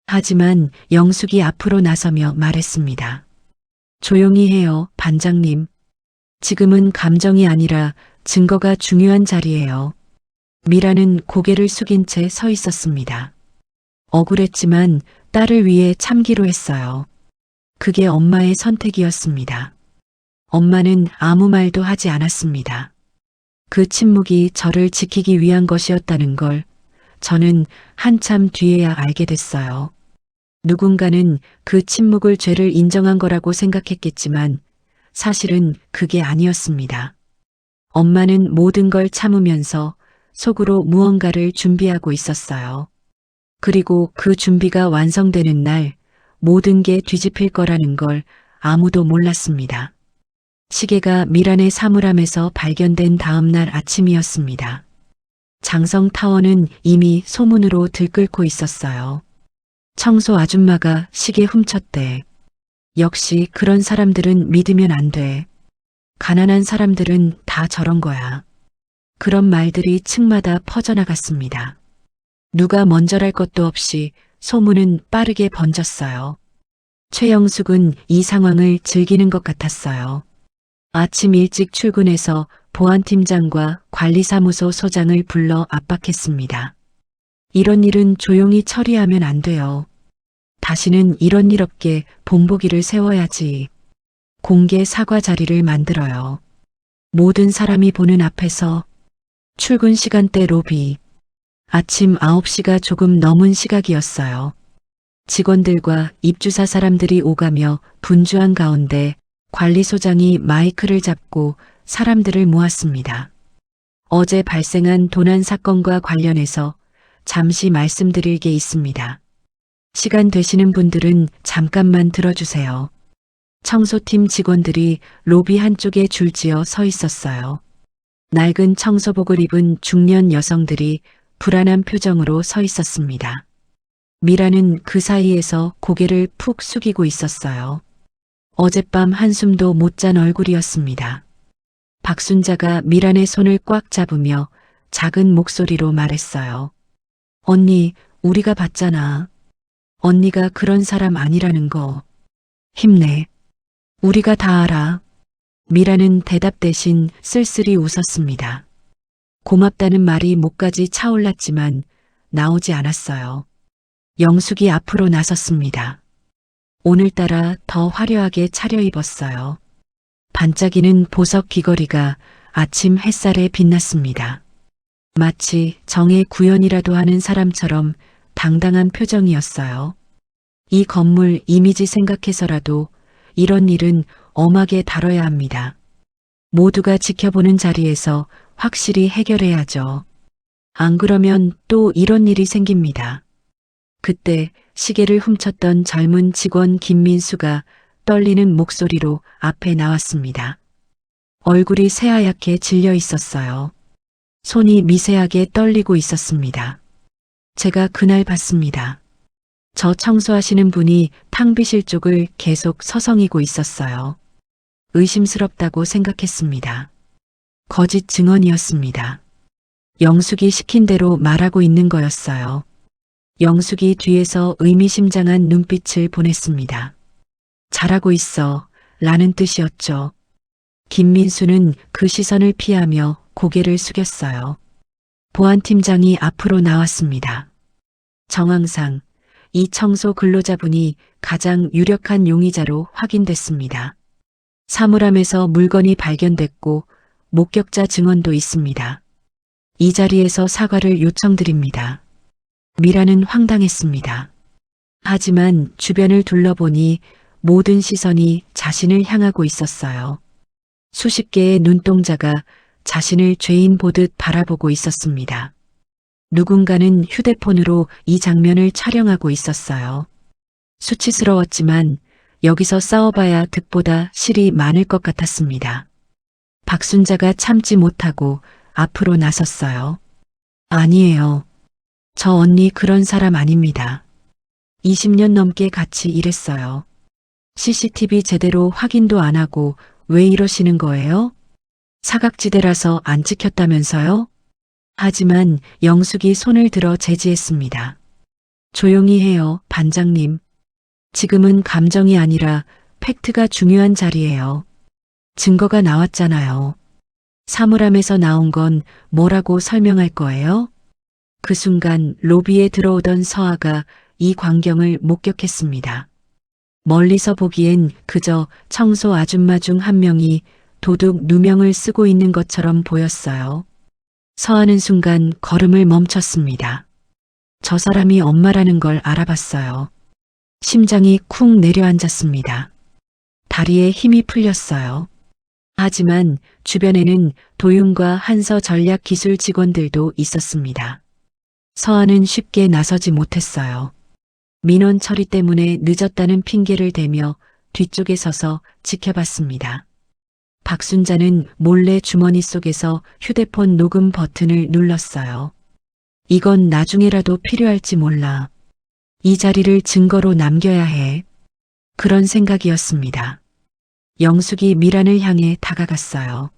하지만 영숙이 앞으로 나서며 말했습니다. 조용히 해요, 반장님. 지금은 감정이 아니라 증거가 중요한 자리예요. 미라는 고개를 숙인 채 서 있었습니다. 억울했지만 딸을 위해 참기로 했어요. 그게 엄마의 선택이었습니다. 엄마는 아무 말도 하지 않았습니다. 그 침묵이 저를 지키기 위한 것이었다는 걸 저는 한참 뒤에야 알게 됐어요. 누군가는 그 침묵을 죄를 인정한 거라고 생각했겠지만 사실은 그게 아니었습니다. 엄마는 모든 걸 참으면서 속으로 무언가를 준비하고 있었어요. 그리고 그 준비가 완성되는 날 모든 게 뒤집힐 거라는 걸 아무도 몰랐습니다. 시계가 미란의 사물함에서 발견된 다음 날 아침이었습니다. 장성타워는 이미 소문으로 들끓고 있었어요. 청소 아줌마가 시계 훔쳤대. 역시 그런 사람들은 믿으면 안 돼. 가난한 사람들은 다 저런 거야. 그런 말들이 층마다 퍼져나갔습니다. 누가 먼저랄 것도 없이 소문은 빠르게 번졌어요. 최영숙은 이 상황을 즐기는 것 같았어요. 아침 일찍 출근해서 보안팀장과 관리사무소 소장을 불러 압박했습니다. 이런 일은 조용히 처리하면 안 돼요. 다시는 이런 일 없게 본보기를 세워야지. 공개 사과 자리를 만들어요. 모든 사람이 보는 앞에서. 출근 시간대 로비. 아침 9시가 조금 넘은 시각이었어요. 직원들과 입주사 사람들이 오가며 분주한 가운데 관리소장이 마이크를 잡고 사람들을 모았습니다. 어제 발생한 도난 사건과 관련해서 잠시 말씀드릴 게 있습니다. 시간 되시는 분들은 잠깐만 들어주세요. 청소팀 직원들이 로비 한쪽에 줄지어 서 있었어요. 낡은 청소복을 입은 중년 여성들이 불안한 표정으로 서 있었습니다. 미라는 그 사이에서 고개를 푹 숙이고 있었어요. 어젯밤 한숨도 못 잔 얼굴이었습니다. 박순자가 미란의 손을 꽉 잡으며 작은 목소리로 말했어요. 언니, 우리가 봤잖아. 언니가 그런 사람 아니라는 거. 힘내. 우리가 다 알아. 미라는 대답 대신 쓸쓸히 웃었습니다. 고맙다는 말이 목까지 차올랐지만 나오지 않았어요. 영숙이 앞으로 나섰습니다. 오늘따라 더 화려하게 차려입었어요. 반짝이는 보석 귀걸이가 아침 햇살에 빛났습니다. 마치 정의 구현이라도 하는 사람처럼 당당한 표정이었어요. 이 건물 이미지 생각해서라도 이런 일은 엄하게 다뤄야 합니다. 모두가 지켜보는 자리에서 확실히 해결해야죠. 안 그러면 또 이런 일이 생깁니다. 그때 시계를 훔쳤던 젊은 직원 김민수가 떨리는 목소리로 앞에 나왔습니다. 얼굴이 새하얗게 질려 있었어요. 손이 미세하게 떨리고 있었습니다. 제가 그날 봤습니다. 저 청소하시는 분이 탕비실 쪽을 계속 서성이고 있었어요. 의심스럽다고 생각했습니다. 거짓 증언이었습니다. 영숙이 시킨 대로 말하고 있는 거였어요. 영숙이 뒤에서 의미심장한 눈빛을 보냈습니다. 잘하고 있어 라는 뜻이었죠. 김민수는 그 시선을 피하며 고개를 숙였어요. 보안팀장이 앞으로 나왔습니다. 정황상 이 청소 근로자분이 가장 유력한 용의자로 확인됐습니다. 사물함에서 물건이 발견됐고 목격자 증언도 있습니다. 이 자리에서 사과를 요청드립니다. 미라는 황당했습니다. 하지만 주변을 둘러보니 모든 시선이 자신을 향하고 있었어요. 수십 개의 눈동자가 자신을 죄인 보듯 바라보고 있었습니다. 누군가는 휴대폰으로 이 장면을 촬영하고 있었어요. 수치스러웠지만 여기서 싸워봐야 득보다 실이 많을 것 같았습니다. 박순자가 참지 못하고 앞으로 나섰어요. 아니에요. 저 언니 그런 사람 아닙니다. 20년 넘게 같이 일했어요. CCTV 제대로 확인도 안 하고 왜 이러시는 거예요? 사각지대라서 안 찍혔다면서요? 하지만 영숙이 손을 들어 제지했습니다. 조용히 해요, 반장님. 지금은 감정이 아니라 팩트가 중요한 자리예요. 증거가 나왔잖아요. 사물함에서 나온 건 뭐라고 설명할 거예요? 그 순간 로비에 들어오던 서아가 이 광경을 목격했습니다. 멀리서 보기엔 그저 청소 아줌마 중 한 명이 도둑 누명을 쓰고 있는 것처럼 보였어요. 서아는 순간 걸음을 멈췄습니다. 저 사람이 엄마라는 걸 알아봤어요. 심장이 쿵 내려앉았습니다. 다리에 힘이 풀렸어요. 하지만 주변에는 도윤과 한서 전략 기술 직원들도 있었습니다. 서아는 쉽게 나서지 못했어요. 민원 처리 때문에 늦었다는 핑계를 대며 뒤쪽에 서서 지켜봤습니다. 박순자는 몰래 주머니 속에서 휴대폰 녹음 버튼을 눌렀어요. 이건 나중에라도 필요할지 몰라. 이 자리를 증거로 남겨야 해. 그런 생각이었습니다. 영숙이 미란을 향해 다가갔어요.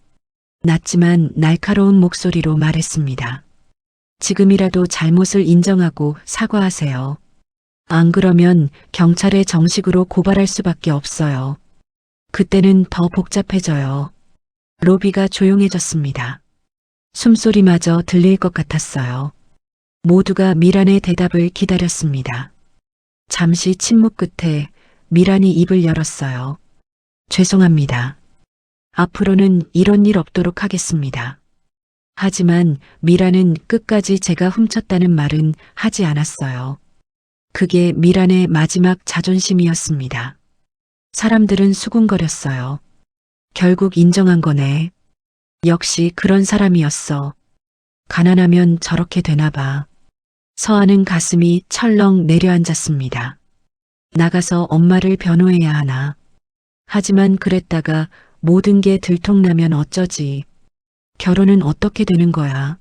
낮지만 날카로운 목소리로 말했습니다. 지금이라도 잘못을 인정하고 사과하세요. 안 그러면 경찰에 정식으로 고발할 수밖에 없어요. 그때는 더 복잡해져요. 로비가 조용해졌습니다. 숨소리마저 들릴 것 같았어요. 모두가 미란의 대답을 기다렸습니다. 잠시 침묵 끝에 미란이 입을 열었어요. 죄송합니다. 앞으로는 이런 일 없도록 하겠습니다. 하지만 미란은 끝까지 제가 훔쳤다는 말은 하지 않았어요. 그게 미란의 마지막 자존심이었습니다. 사람들은 수군거렸어요. 결국 인정한 거네. 역시 그런 사람이었어. 가난하면 저렇게 되나 봐. 서아는 가슴이 철렁 내려앉았습니다. 나가서 엄마를 변호해야 하나. 하지만 그랬다가 모든 게 들통나면 어쩌지. 결혼은 어떻게 되는 거야.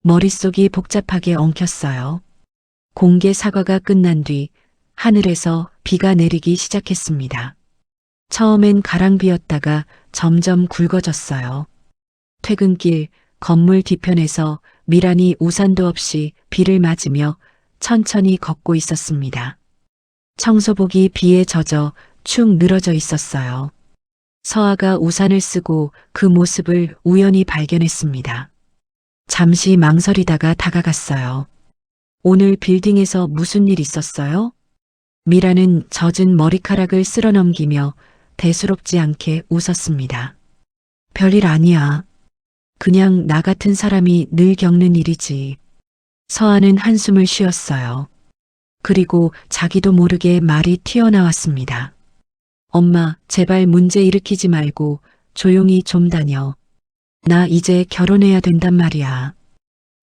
머릿속이 복잡하게 엉켰어요. 공개 사과가 끝난 뒤 하늘에서 비가 내리기 시작했습니다. 처음엔 가랑비였다가 점점 굵어졌어요. 퇴근길 건물 뒤편에서 미란이 우산도 없이 비를 맞으며 천천히 걷고 있었습니다. 청소복이 비에 젖어 축 늘어져 있었어요. 서아가 우산을 쓰고 그 모습을 우연히 발견했습니다. 잠시 망설이다가 다가갔어요. 오늘 빌딩에서 무슨 일 있었어요? 미라는 젖은 머리카락을 쓸어넘기며 대수롭지 않게 웃었습니다. 별일 아니야. 그냥 나 같은 사람이 늘 겪는 일이지. 서아는 한숨을 쉬었어요. 그리고 자기도 모르게 말이 튀어나왔습니다. 엄마, 제발 문제 일으키지 말고 조용히 좀 다녀. 나 이제 결혼해야 된단 말이야.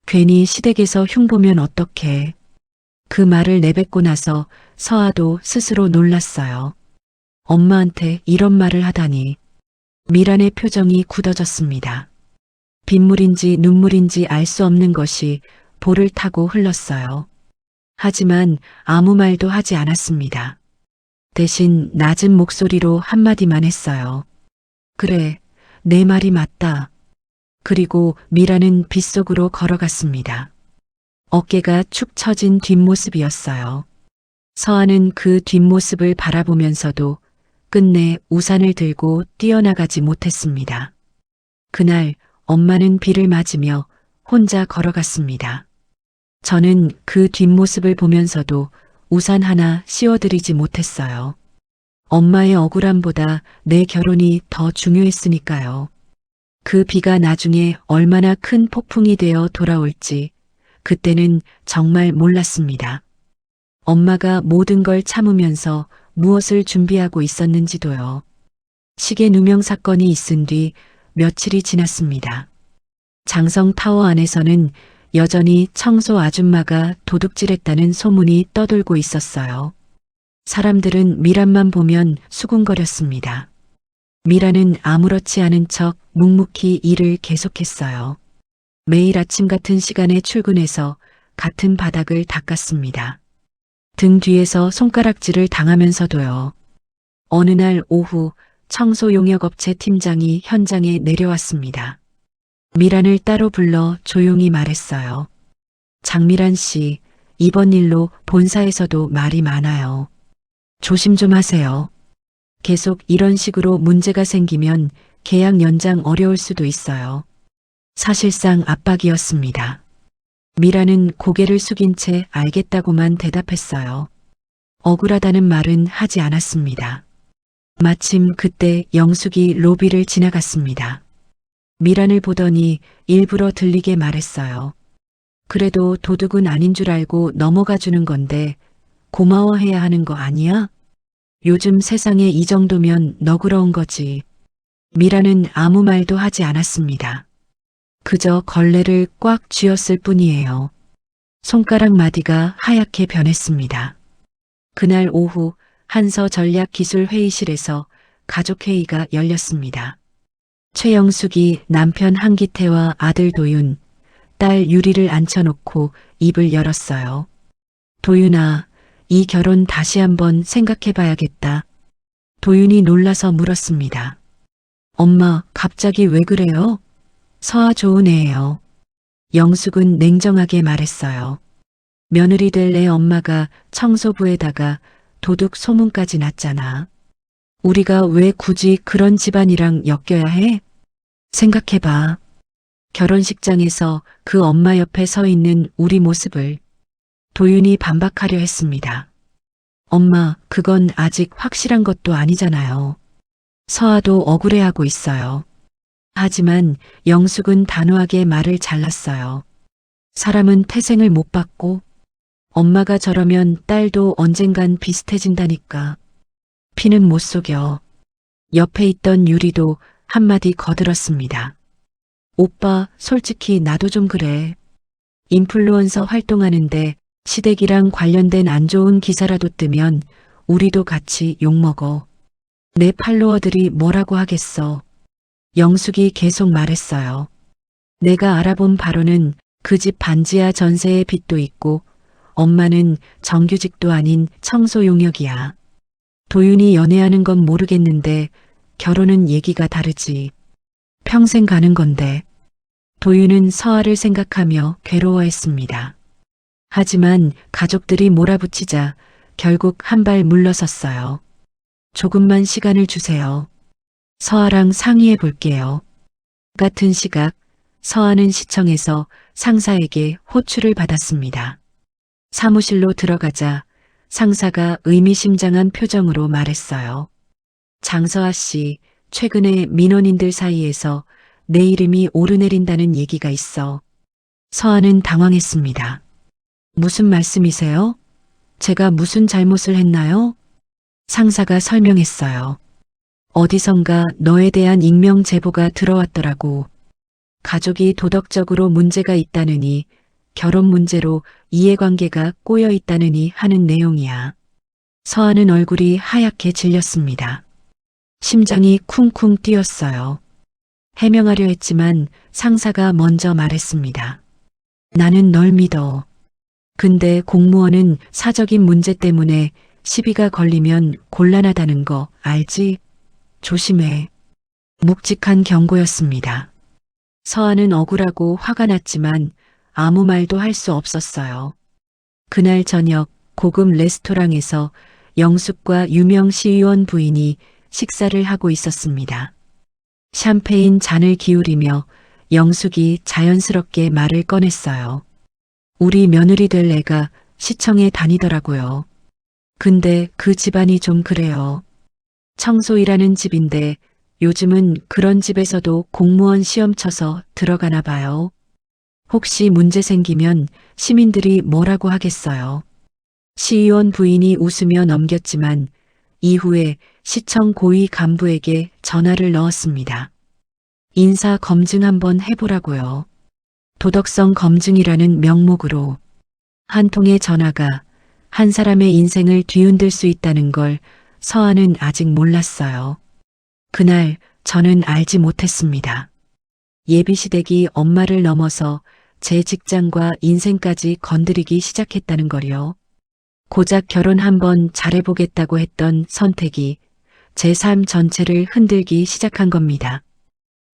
괜히 시댁에서 흉보면 어떡해. 그 말을 내뱉고 나서 서아도 스스로 놀랐어요. 엄마한테 이런 말을 하다니. 미란의 표정이 굳어졌습니다. 빗물인지 눈물인지 알 수 없는 것이 볼을 타고 흘렀어요. 하지만 아무 말도 하지 않았습니다. 대신 낮은 목소리로 한마디만 했어요. 그래, 내 말이 맞다. 그리고 미라는 빗속으로 걸어갔습니다. 어깨가 축 처진 뒷모습이었어요. 서아는 그 뒷모습을 바라보면서도 끝내 우산을 들고 뛰어나가지 못했습니다. 그날 엄마는 비를 맞으며 혼자 걸어갔습니다. 저는 그 뒷모습을 보면서도 우산 하나 씌워드리지 못했어요. 엄마의 억울함보다 내 결혼이 더 중요했으니까요. 그 비가 나중에 얼마나 큰 폭풍이 되어 돌아올지 그때는 정말 몰랐습니다. 엄마가 모든 걸 참으면서 무엇을 준비하고 있었는지도요. 시계 누명 사건이 있은 뒤 며칠이 지났습니다. 장성타워 안에서는 여전히 청소 아줌마가 도둑질했다는 소문이 떠돌고 있었어요. 사람들은 미란만 보면 수군거렸습니다. 미라는 아무렇지 않은 척 묵묵히 일을 계속했어요. 매일 아침 같은 시간에 출근해서 같은 바닥을 닦았습니다. 등 뒤에서 손가락질을 당하면서도요. 어느 날 오후 청소용역업체 팀장이 현장에 내려왔습니다. 미란을 따로 불러 조용히 말했어요. 장미란 씨, 이번 일로 본사에서도 말이 많아요. 조심 좀 하세요. 계속 이런 식으로 문제가 생기면 계약 연장 어려울 수도 있어요. 사실상 압박이었습니다. 미라는 고개를 숙인 채 알겠다고만 대답했어요. 억울하다는 말은 하지 않았습니다. 마침 그때 영숙이 로비를 지나갔습니다. 미란을 보더니 일부러 들리게 말했어요. 그래도 도둑은 아닌 줄 알고 넘어가 주는 건데 고마워해야 하는 거 아니야? 요즘 세상에 이 정도면 너그러운 거지. 미라는 아무 말도 하지 않았습니다. 그저 걸레를 꽉 쥐었을 뿐이에요. 손가락 마디가 하얗게 변했습니다. 그날 오후 한서 전략기술회의실에서 가족회의가 열렸습니다. 최영숙이 남편 한기태와 아들 도윤, 딸 유리를 앉혀놓고 입을 열었어요. 도윤아, 이 결혼 다시 한번 생각해봐야겠다. 도윤이 놀라서 물었습니다. 엄마, 갑자기 왜 그래요? 서아 좋은 애예요. 영숙은 냉정하게 말했어요. 며느리 될 애 엄마가 청소부에다가 도둑 소문까지 났잖아. 우리가 왜 굳이 그런 집안이랑 엮여야 해? 생각해봐. 결혼식장에서 그 엄마 옆에 서 있는 우리 모습을. 도윤이 반박하려 했습니다. 엄마, 그건 아직 확실한 것도 아니잖아요. 서아도 억울해하고 있어요. 하지만 영숙은 단호하게 말을 잘랐어요. 사람은 태생을 못 받고 엄마가 저러면 딸도 언젠간 비슷해진다니까. 피는 못 속여. 옆에 있던 유리도 한마디 거들었습니다. 오빠, 솔직히 나도 좀 그래. 인플루언서 활동하는데 시댁이랑 관련된 안 좋은 기사라도 뜨면 우리도 같이 욕먹어. 내 팔로워들이 뭐라고 하겠어. 영숙이 계속 말했어요. 내가 알아본 바로는 그 집 반지하 전세의 빚도 있고 엄마는 정규직도 아닌 청소 용역이야. 도윤이 연애하는 건 모르겠는데 결혼은 얘기가 다르지. 평생 가는 건데. 도윤은 서아를 생각하며 괴로워했습니다. 하지만 가족들이 몰아붙이자 결국 한 발 물러섰어요. 조금만 시간을 주세요. 서아랑 상의해 볼게요. 같은 시각 서아는 시청에서 상사에게 호출을 받았습니다. 사무실로 들어가자 상사가 의미심장한 표정으로 말했어요. 장서아 씨, 최근에 민원인들 사이에서 내 이름이 오르내린다는 얘기가 있어. 서아는 당황했습니다. 무슨 말씀이세요? 제가 무슨 잘못을 했나요? 상사가 설명했어요. 어디선가 너에 대한 익명 제보가 들어왔더라고. 가족이 도덕적으로 문제가 있다느니 결혼 문제로 이해관계가 꼬여 있다느니 하는 내용이야. 서아는 얼굴이 하얗게 질렸습니다. 심장이 쿵쿵 뛰었어요. 해명하려 했지만 상사가 먼저 말했습니다. 나는 널 믿어. 근데 공무원은 사적인 문제 때문에 시비가 걸리면 곤란하다는 거 알지? 조심해. 묵직한 경고였습니다. 서아는 억울하고 화가 났지만 아무 말도 할 수 없었어요. 그날 저녁 고급 레스토랑에서 영숙과 유명 시의원 부인이 식사를 하고 있었습니다. 샴페인 잔을 기울이며 영숙이 자연스럽게 말을 꺼냈어요. 우리 며느리 될 애가 시청에 다니더라고요. 근데 그 집안이 좀 그래요. 청소일하는 집인데 요즘은 그런 집에서도 공무원 시험 쳐서 들어가나 봐요. 혹시 문제 생기면 시민들이 뭐라고 하겠어요. 시의원 부인이 웃으며 넘겼지만 이후에 시청 고위 간부에게 전화를 넣었습니다. 인사 검증 한번 해보라고요. 도덕성 검증이라는 명목으로. 한 통의 전화가 한 사람의 인생을 뒤흔들 수 있다는 걸 서아는 아직 몰랐어요. 그날 저는 알지 못했습니다. 예비시댁이 엄마를 넘어서 제 직장과 인생까지 건드리기 시작했다는 걸요. 고작 결혼 한번 잘해보겠다고 했던 선택이 제 삶 전체를 흔들기 시작한 겁니다.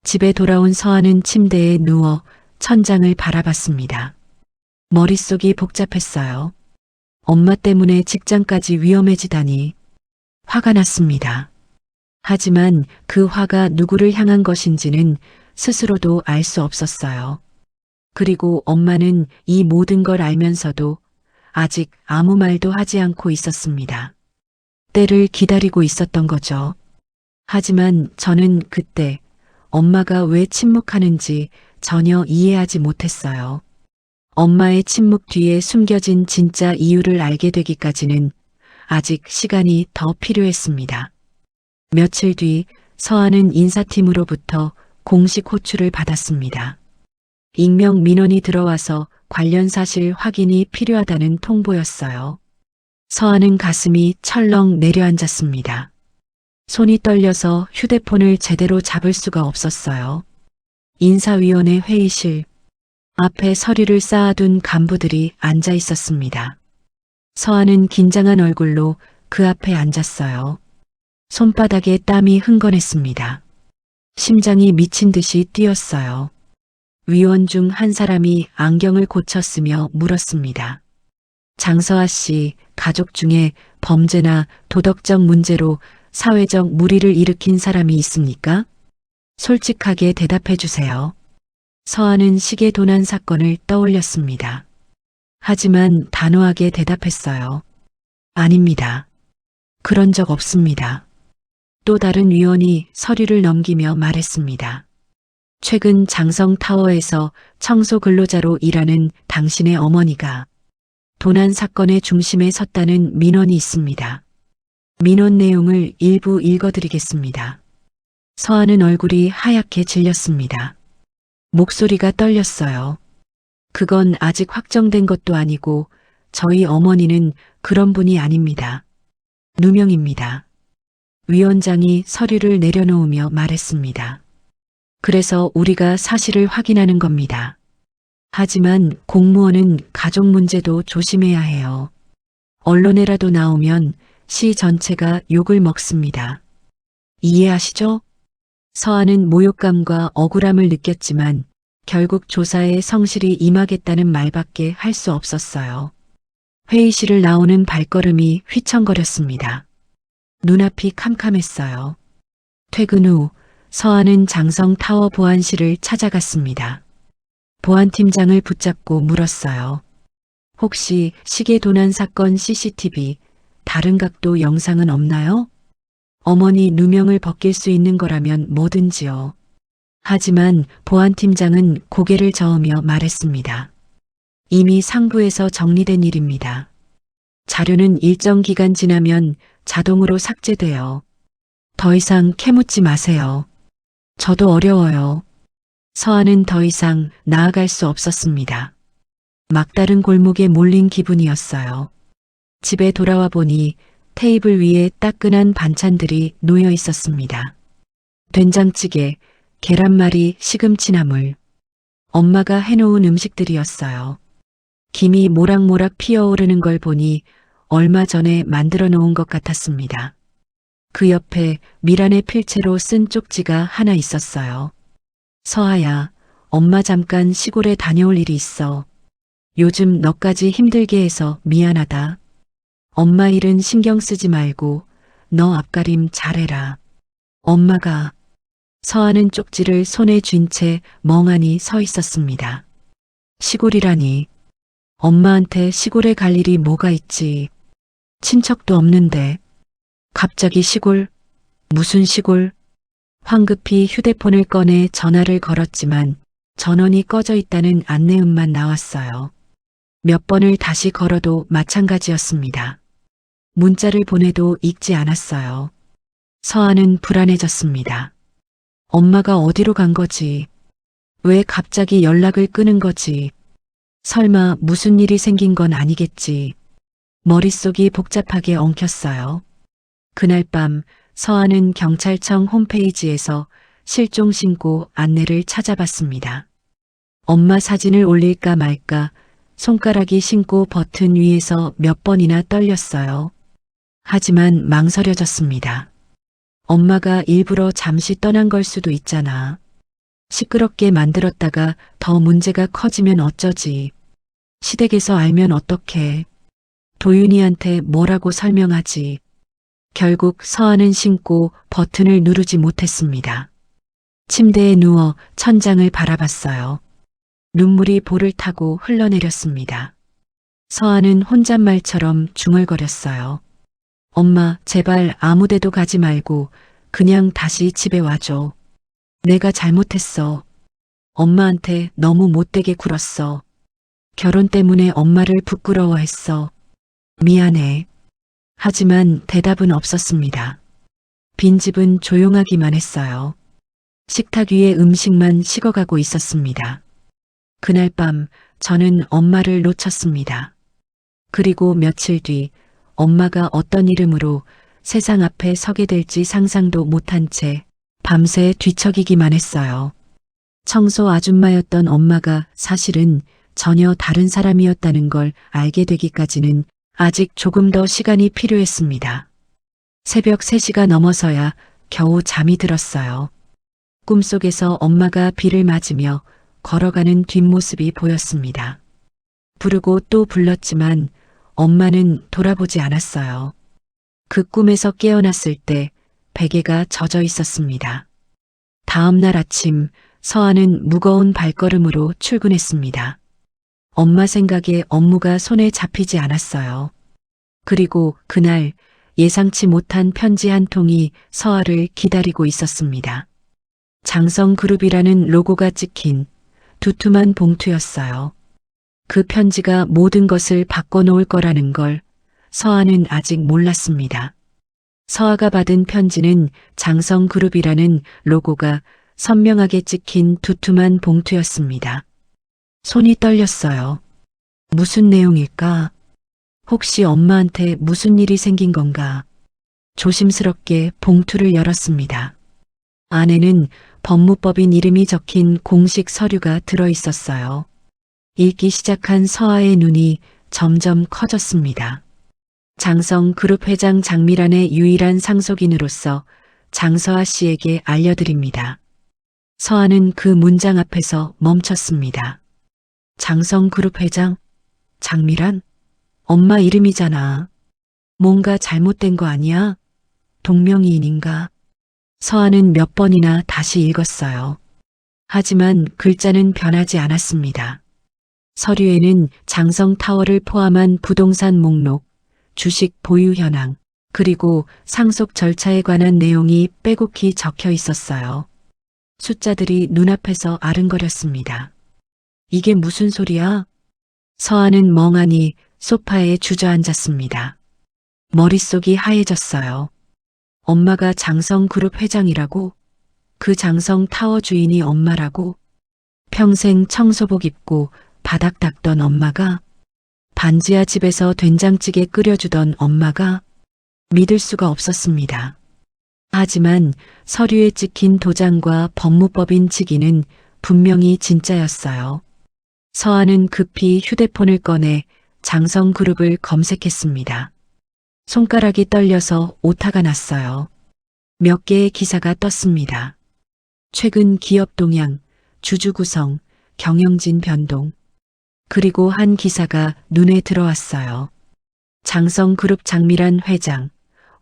집에 돌아온 서아는 침대에 누워 천장을 바라봤습니다. 머릿속이 복잡했어요. 엄마 때문에 직장까지 위험해지다니 화가 났습니다. 하지만 그 화가 누구를 향한 것인지는 스스로도 알 수 없었어요. 그리고 엄마는 이 모든 걸 알면서도 아직 아무 말도 하지 않고 있었습니다. 때를 기다리고 있었던 거죠. 하지만 저는 그때 엄마가 왜 침묵하는지 전혀 이해하지 못했어요. 엄마의 침묵 뒤에 숨겨진 진짜 이유를 알게 되기까지는 아직 시간이 더 필요했습니다. 며칠 뒤 서아는 인사팀으로부터 공식 호출을 받았습니다. 익명 민원이 들어와서 관련 사실 확인이 필요하다는 통보였어요. 서아는 가슴이 철렁 내려앉았습니다. 손이 떨려서 휴대폰을 제대로 잡을 수가 없었어요. 인사위원회 회의실 앞에 서류를 쌓아둔 간부들이 앉아 있었습니다. 서아는 긴장한 얼굴로 그 앞에 앉았어요. 손바닥에 땀이 흥건했습니다. 심장이 미친 듯이 뛰었어요. 위원 중 한 사람이 안경을 고쳤으며 물었습니다. 장서아 씨, 가족 중에 범죄나 도덕적 문제로 사회적 물의를 일으킨 사람이 있습니까? 솔직하게 대답해 주세요. 서아는 시계 도난 사건을 떠올렸습니다. 하지만 단호하게 대답했어요. 아닙니다. 그런 적 없습니다. 또 다른 위원이 서류를 넘기며 말했습니다. 최근 장성타워에서 청소 근로자로 일하는 당신의 어머니가 도난 사건의 중심에 섰다는 민원이 있습니다. 민원 내용을 일부 읽어드리겠습니다. 서아는 얼굴이 하얗게 질렸습니다. 목소리가 떨렸어요. 그건 아직 확정된 것도 아니고 저희 어머니는 그런 분이 아닙니다. 누명입니다. 위원장이 서류를 내려놓으며 말했습니다. 그래서 우리가 사실을 확인하는 겁니다. 하지만 공무원은 가족 문제도 조심해야 해요. 언론에라도 나오면 시 전체가 욕을 먹습니다. 이해하시죠? 서아는 모욕감과 억울함을 느꼈지만 결국 조사에 성실히 임하겠다는 말밖에 할 수 없었어요. 회의실을 나오는 발걸음이 휘청거렸습니다. 눈앞이 캄캄했어요. 퇴근 후 서아는 장성타워 보안실을 찾아갔습니다. 보안팀장을 붙잡고 물었어요. 혹시 시계 도난 사건 CCTV 다른 각도 영상은 없나요? 어머니 누명을 벗길 수 있는 거라면 뭐든지요. 하지만 보안팀장은 고개를 저으며 말했습니다. 이미 상부에서 정리된 일입니다. 자료는 일정 기간 지나면 자동으로 삭제돼요. 더 이상 캐묻지 마세요. 저도 어려워요. 서아는 더 이상 나아갈 수 없었습니다. 막다른 골목에 몰린 기분이었어요. 집에 돌아와 보니 테이블 위에 따끈한 반찬들이 놓여 있었습니다. 된장찌개, 계란말이, 시금치나물. 엄마가 해놓은 음식들이었어요. 김이 모락모락 피어오르는 걸 보니 얼마 전에 만들어 놓은 것 같았습니다. 그 옆에 미란의 필체로 쓴 쪽지가 하나 있었어요. 서아야, 엄마 잠깐 시골에 다녀올 일이 있어. 요즘 너까지 힘들게 해서 미안하다. 엄마 일은 신경 쓰지 말고 너 앞가림 잘해라. 엄마가. 서아는 쪽지를 손에 쥔 채 멍하니 서 있었습니다. 시골이라니. 엄마한테 시골에 갈 일이 뭐가 있지. 친척도 없는데. 갑자기 시골? 무슨 시골? 황급히 휴대폰을 꺼내 전화를 걸었지만 전원이 꺼져 있다는 안내음만 나왔어요. 몇 번을 다시 걸어도 마찬가지였습니다. 문자를 보내도 읽지 않았어요. 서아는 불안해졌습니다. 엄마가 어디로 간 거지? 왜 갑자기 연락을 끊은 거지? 설마 무슨 일이 생긴 건 아니겠지? 머릿속이 복잡하게 엉켰어요. 그날 밤 서아는 경찰청 홈페이지에서 실종 신고 안내를 찾아봤습니다. 엄마 사진을 올릴까 말까 손가락이 신고 버튼 위에서 몇 번이나 떨렸어요. 하지만 망설여졌습니다. 엄마가 일부러 잠시 떠난 걸 수도 있잖아. 시끄럽게 만들었다가 더 문제가 커지면 어쩌지. 시댁에서 알면 어떡해. 도윤이한테 뭐라고 설명하지. 결국 서아는 신고 버튼을 누르지 못했습니다. 침대에 누워 천장을 바라봤어요. 눈물이 볼을 타고 흘러내렸습니다. 서아는 혼잣말처럼 중얼거렸어요. 엄마, 제발 아무데도 가지 말고 그냥 다시 집에 와줘. 내가 잘못했어. 엄마한테 너무 못되게 굴었어. 결혼 때문에 엄마를 부끄러워했어. 미안해. 하지만 대답은 없었습니다. 빈집은 조용하기만 했어요. 식탁 위에 음식만 식어가고 있었습니다. 그날 밤 저는 엄마를 놓쳤습니다. 그리고 며칠 뒤 엄마가 어떤 이름으로 세상 앞에 서게 될지 상상도 못한 채 밤새 뒤척이기만 했어요. 청소 아줌마였던 엄마가 사실은 전혀 다른 사람이었다는 걸 알게 되기까지는 아직 조금 더 시간이 필요했습니다. 새벽 3시가 넘어서야 겨우 잠이 들었어요. 꿈속에서 엄마가 비를 맞으며 걸어가는 뒷모습이 보였습니다. 부르고 또 불렀지만 엄마는 돌아보지 않았어요. 그 꿈에서 깨어났을 때 베개가 젖어 있었습니다. 다음 날 아침 서아는 무거운 발걸음으로 출근했습니다. 엄마 생각에 업무가 손에 잡히지 않았어요. 그리고 그날 예상치 못한 편지 한 통이 서아를 기다리고 있었습니다. 장성그룹이라는 로고가 찍힌 두툼한 봉투였어요. 그 편지가 모든 것을 바꿔놓을 거라는 걸 서아는 아직 몰랐습니다. 서아가 받은 편지는 장성그룹이라는 로고가 선명하게 찍힌 두툼한 봉투였습니다. 손이 떨렸어요. 무슨 내용일까? 혹시 엄마한테 무슨 일이 생긴 건가? 조심스럽게 봉투를 열었습니다. 안에는 법무법인 이름이 적힌 공식 서류가 들어 있었어요. 읽기 시작한 서아의 눈이 점점 커졌습니다. 장성그룹 회장 장미란의 유일한 상속인으로서 장서아 씨에게 알려드립니다. 서아는 그 문장 앞에서 멈췄습니다. 장성그룹 회장? 장미란? 엄마 이름이잖아. 뭔가 잘못된 거 아니야? 동명이인인가? 서아는 몇 번이나 다시 읽었어요. 하지만 글자는 변하지 않았습니다. 서류에는 장성타워를 포함한 부동산 목록, 주식 보유 현황, 그리고 상속 절차에 관한 내용이 빼곡히 적혀 있었어요. 숫자들이 눈앞에서 아른거렸습니다. 이게 무슨 소리야? 서아는 멍하니 소파에 주저앉았습니다. 머릿속이 하얘졌어요. 엄마가 장성그룹 회장이라고? 그 장성타워 주인이 엄마라고? 평생 청소복 입고 바닥 닦던 엄마가? 반지하 집에서 된장찌개 끓여주던 엄마가? 믿을 수가 없었습니다. 하지만 서류에 찍힌 도장과 법무법인 직인은 분명히 진짜였어요. 서아는 급히 휴대폰을 꺼내 장성그룹을 검색했습니다. 손가락이 떨려서 오타가 났어요. 몇 개의 기사가 떴습니다. 최근 기업 동향, 주주 구성, 경영진 변동. 그리고 한 기사가 눈에 들어왔어요. 장성그룹 장미란 회장,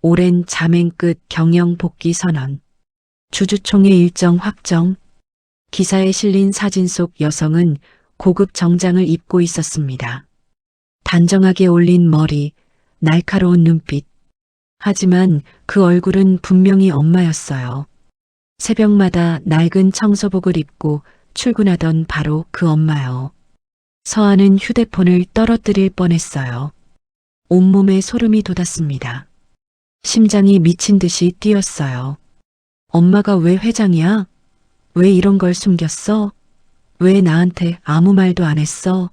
오랜 자맹 끝 경영 복귀 선언. 주주총회 일정 확정. 기사에 실린 사진 속 여성은 고급 정장을 입고 있었습니다. 단정하게 올린 머리, 날카로운 눈빛. 하지만 그 얼굴은 분명히 엄마였어요. 새벽마다 낡은 청소복을 입고 출근하던 바로 그 엄마요. 서아는 휴대폰을 떨어뜨릴 뻔했어요. 온몸에 소름이 돋았습니다. 심장이 미친 듯이 뛰었어요. 엄마가 왜 회장이야? 왜 이런 걸 숨겼어? 왜 나한테 아무 말도 안 했어?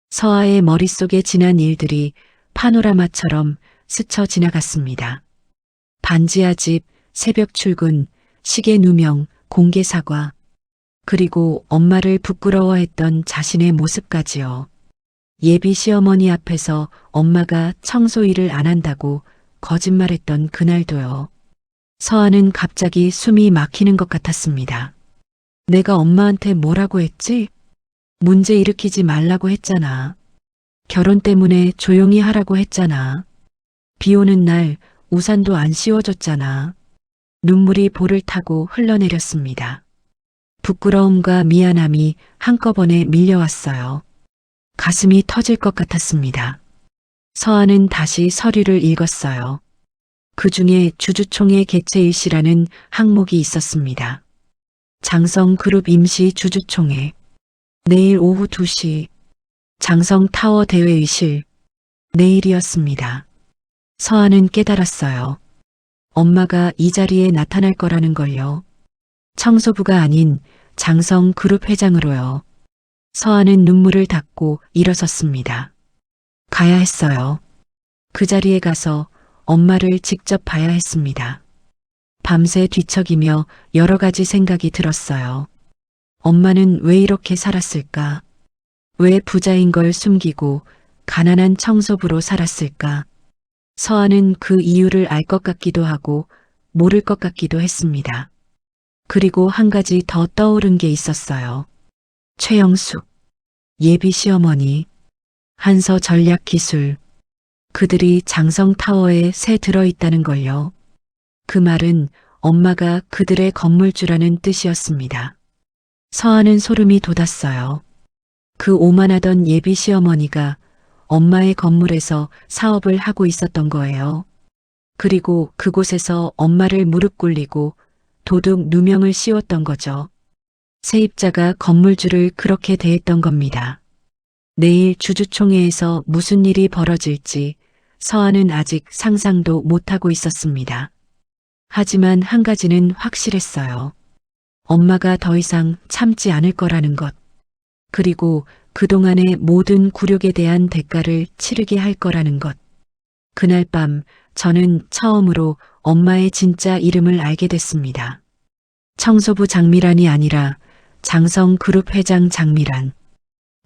서아의 머릿속에 지난 일들이 파노라마처럼 스쳐 지나갔습니다. 반지하 집, 새벽 출근, 시계 누명, 공개 사과, 그리고 엄마를 부끄러워했던 자신의 모습까지요. 예비 시어머니 앞에서 엄마가 청소 일을 안 한다고 거짓말했던 그날도요. 서아는 갑자기 숨이 막히는 것 같았습니다. 내가 엄마한테 뭐라고 했지? 문제 일으키지 말라고 했잖아. 결혼 때문에 조용히 하라고 했잖아. 비 오는 날 우산도 안 씌워줬잖아. 눈물이 볼을 타고 흘러내렸습니다. 부끄러움과 미안함이 한꺼번에 밀려왔어요. 가슴이 터질 것 같았습니다. 서아는 다시 서류를 읽었어요. 그 중에 주주총회 개최 일시라는 항목이 있었습니다. 장성그룹 임시 주주총회. 내일 오후 2시. 장성타워 대회의실. 내일이었습니다. 서아는 깨달았어요. 엄마가 이 자리에 나타날 거라는 걸요. 청소부가 아닌 장성그룹 회장으로요. 서아는 눈물을 닦고 일어섰습니다. 가야 했어요. 그 자리에 가서 엄마를 직접 봐야 했습니다. 밤새 뒤척이며 여러 가지 생각이 들었어요. 엄마는 왜 이렇게 살았을까? 왜 부자인 걸 숨기고 가난한 청소부로 살았을까? 서아는 그 이유를 알 것 같기도 하고 모를 것 같기도 했습니다. 그리고 한 가지 더 떠오른 게 있었어요. 최영숙, 예비 시어머니, 한서 전략기술, 그들이 장성타워에 새 들어있다는 걸요. 그 말은 엄마가 그들의 건물주라는 뜻이었습니다. 서아는 소름이 돋았어요. 그 오만하던 예비 시어머니가 엄마의 건물에서 사업을 하고 있었던 거예요. 그리고 그곳에서 엄마를 무릎 꿇리고 도둑 누명을 씌웠던 거죠. 세입자가 건물주를 그렇게 대했던 겁니다. 내일 주주총회에서 무슨 일이 벌어질지 서아는 아직 상상도 못하고 있었습니다. 하지만 한 가지는 확실했어요. 엄마가 더 이상 참지 않을 거라는 것. 그리고 그동안의 모든 굴욕에 대한 대가를 치르게 할 거라는 것. 그날 밤 저는 처음으로 엄마의 진짜 이름을 알게 됐습니다. 청소부 장미란이 아니라 장성그룹 회장 장미란.